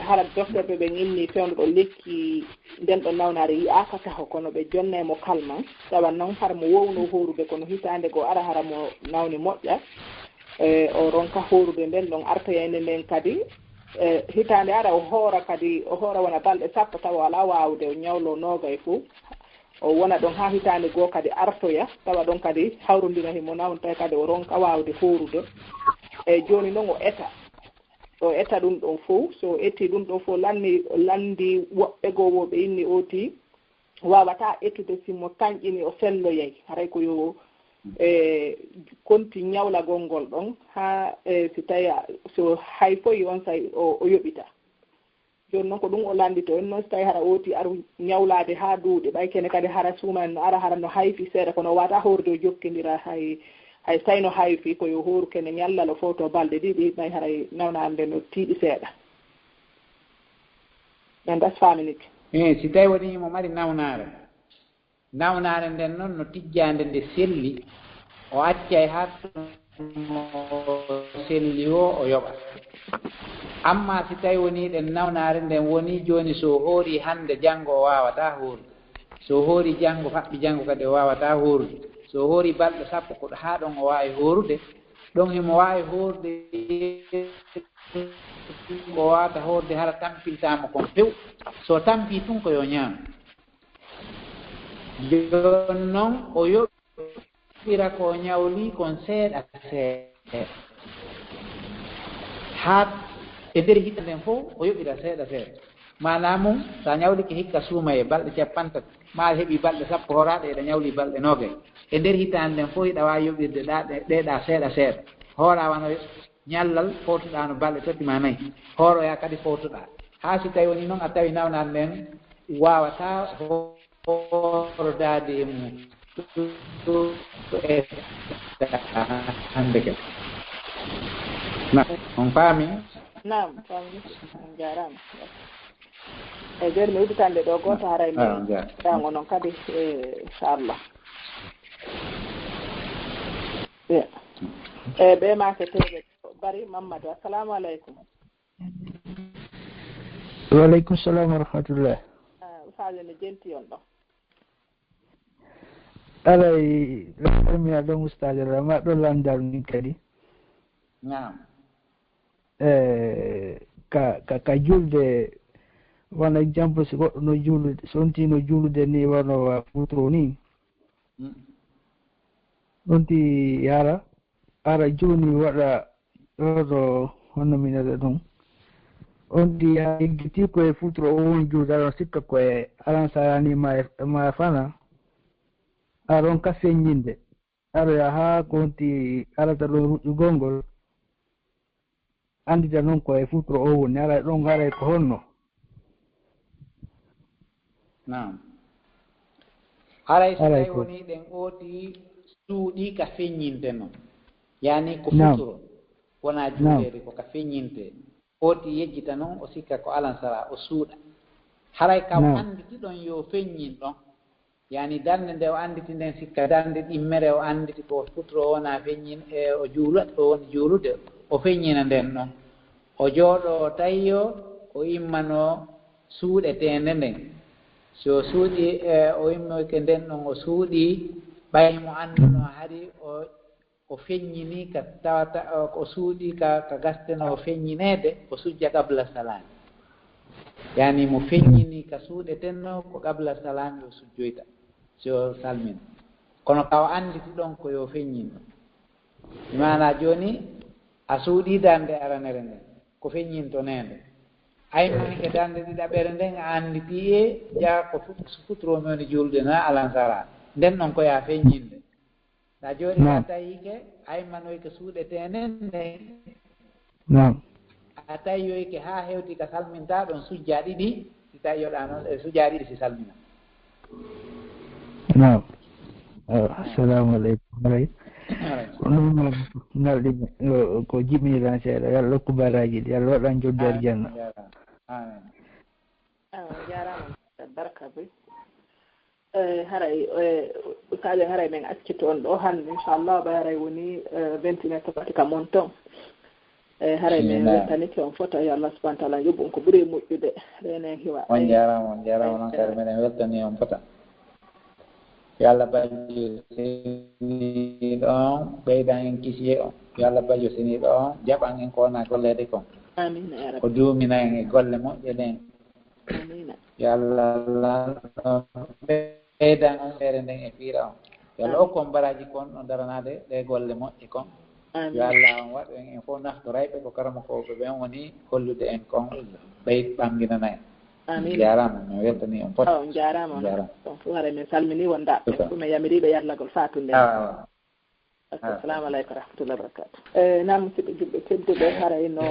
hara docteur ɓe inni fewnduɗo lekki nden ɗo nawnaare yi'aaka taho kono ɓe jonnemo kalman tawan noon hara mo wowno horude kono hitaande goo ara hara mo nawni moƴƴa o ronka horude nden ɗon artoyande nden kadi hitaande ara o hoora kadi o hoora wona balɗe sappo tawa wala waawde o ñawlo noogay fof o wona ɗon haa hitaande goo kadi artoya tawa ɗon kadi hawrondina himo nawni tawi kadi o ronka waawde horude eyi jooni noon o etta ɗum ɗon fof so etti ɗum ɗon fof landi woɓɓe goo woɓe inni oti wawata ettude simo tañƴini o selloyay haray ko yo konti ñawlagol ngol ɗon ha si tawi so hay foyi on say o yoɓita joni noon ko ɗum o landito en noon so tawi hara oti aru ñawlade ha duuɗe ɓay kene kadi hara suuman no ara hara no hayfi seeɗa kono wata horde o jokkidira hay sayno hayfi koyo horu kene ñallalo fof to balɗe ɗiɗi ɓay haray nawnande no tiiɗi seeɗa ɓen das faminike si tawi waɗi mo mari nawnaare nden noon no tijjande nde selli o accay ha mo selli o yoɓa amma si tawi woni ɗen nawnaare nden woni joni so hoori hande janngo o wawata horude so hoori janngo faɓɓi janngo kadi o wawata horude so hoori balɗe sappo ko ha ɗon o wawi horude ɗon himo wawi horude o wawata horude hara tampiltamo kon few so tampi tun ko yo ñaam joni noon o yoɓira ko ñawli kon seeɗa seeɗa ha e nder hiɗa nden fof o yoɓira seeɗa seeɗa mana mum sa ñawlike hikka suuma e balɗe capantati ma heeɓi balɗe sappo horaɗe eɗa ñawli balɗe nogay e nder hitande nden fof hiɗa wawi yoɓirde ɗeɗa seeɗa seeɗa hoora wano ñallal fowtoɗa no balɗe tati ma nayyi hooroya kadi fowtoɗa ha si tawi woni noon a tawi nawnan nden wawata horodade e mum hande ke on faami nam faami on jarama e joni mi udditande ɗo goto haray mi rango noon kadi inchallah ɓe maketeɓe bari Mamadou assalamu aleykum. Waaleykum salam wa rahmatullah. Usaje ne jenti on ɗo. Alay mi aɗon ustade rama ɗo landal min kadi. Naam. Ka julde won exemple si goɗɗo no juulude sontino juulude ni wono futuro ni ɗonti ara joni waɗa ɗoɗo honno minata ɗum on ɗi yeggiti koye futuro o woni juulde aɗon sikka koye alansarani ma fana aɗon ka feññinde aɗa ha konti arata ɗo ruƴƴugol ngol andita noon koye futuro o woni ara ɗon haray ko honno. Naam. Haray so tawi woni ɗen ooti suuɗi ka feññinte noon yani ko futuro wona juulede ko ka feññinte ooti yejjita noon o sikka ko alansara o suuɗa haray kam anditi ɗon yo feññin ɗon yani darnde nde o anditi nden sikka darnde ɗimmere o anditi ko futuro wona feññin e o juulat o woni juulude o feññina nden noon o jooɗo tawiyo o immano suuɗetende nden so suuɗi o immoyke nden ɗon o suuɗi ɓay mo annduno hari o feññini ka tawata o suuɗi ka gasteno o feññineede o sujja qabla salami yani mo feññini ka suuɗetenno ko qabla salami o sujjoyta so salmina kono ka o anditi ɗon ko yo feññin ɗum mana joni a suuɗi darnde aranere nden ko feññinto nende aymanke darnde ɗiɗaɓere nden a anditi e jaa ko futuromi woni julde na alansara nden ɗon koya feññinde sa joni a tawike aymanoyke suuɗetene nden a tawiyoyke ha hewti ka salminta ɗon sujja ɗiɗi si tawi yoɗa noon sujja ɗiɗi si salmina. Assalamu aleykum haray ɗum ngalɗi ko jiɓniran seeɗa yo Allah rokku baraji ɗi Allah waɗan joddi aljanna. Jarama barka boy haray usaje haray men accito on ɗo hande inchallah ɓa haray woni 29 tokati ka mon ton haray men weltanike on fota yo Allah subahana taala yoɓɓum ko ɓuuri moƴƴude renen hiwa on jarama noon kadi minen weltani on fota yo Allah bajo seni ɗon ɓeydan en kisiye on yo Allah bajo seni ɗon jaɓan en ko wona gollede kon amina ya rabbi ko duumina en e golle moƴƴe ɗen amina yo Allah ɓeydan on feere nden e fiira on yo Allah hokkon baraji kon ɗon daranade ɗe golle moƴƴe kon yo Allah on waɗu en fof naftorayɓe ko karama koɓe ɓen woni hollude en kon ɓey ɓanginana en amin jarama min weltani on fota on jarama on fof haray min salmini wondaɓe ɓe fof min yamiriɓe yarlagol fatunde assalamu aleykum rahmatullahi wabarakatu nam musidɓe juɓɓe tedduɓe haray no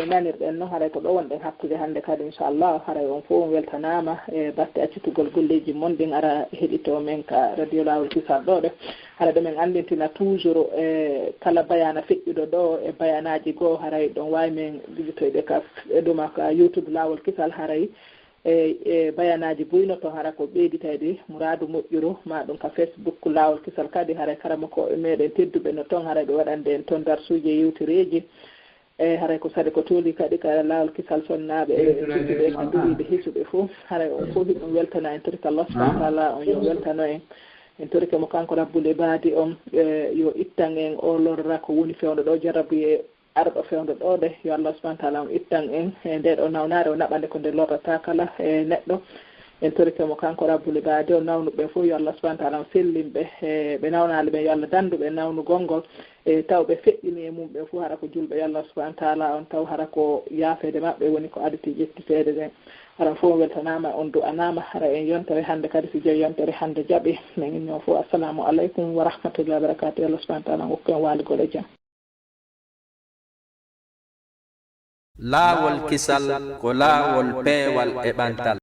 nanirɗen noon haray ko ɗo wonɗen hakkude hannde kadi inchallah haray on fof on weltanama e batte accitugol golleji mon ɗin ara heɗito men ka radio lawol kisal ɗo ɗe haray ɗo min andintina toujours kala bayana feƴƴuɗo ɗo e bayanaji goo haray ɗon wawi men visitoyɗe ka ɗuma ka youtube lawol kisal haray e bayanaji buyno to hara ko ɓeyditayde mouradu moƴƴuru ma ɗum ka facebook lawol kisal kadi haray karama ko e meɗen tedduɓe no toon haray ɓe waɗande en toon darsuji e yewtireji e haray ko sadi ko tooli kadi ka lawol kisal sonnaɓe e hisuɓe ka duwiɓe hisuɓe fof haray on fof hiɗum weltana en torika Allah subahana taala on yo weltano en torike mo kanko rabbule baadi on yo ittan en o lorra ko woni fewdo ɗo jarabuye arɗo fewdo ɗo de yo Allah subahana taala on ittan en e nde ɗo nawnare o naɓande ko nde lorrata kala e neɗɗo en torike mo kanko rabbule baadi o nawnuɓe fof yo Allah subahana taala on sellimɓe ɓe nawnali ɓe yo Allah danduɓe nawnugol ngol e taw ɓe feƴƴini e mum ɓe fof hara ko julɓe yo Allah subahana taala on taw hara ko yaafede maɓɓe woni ko adati ƴettitede ɗen hara fof weltanama on du'anama hara en yontere hande kadi so jeeyi yontere hande jaaɓi min ñoo fof assalamu aleykum wa rahmatullahi wa barakatuh yo Allah subahana taala hokku en waaligol e jaam. Laawol kisal ko laawol peewal e ɓantal.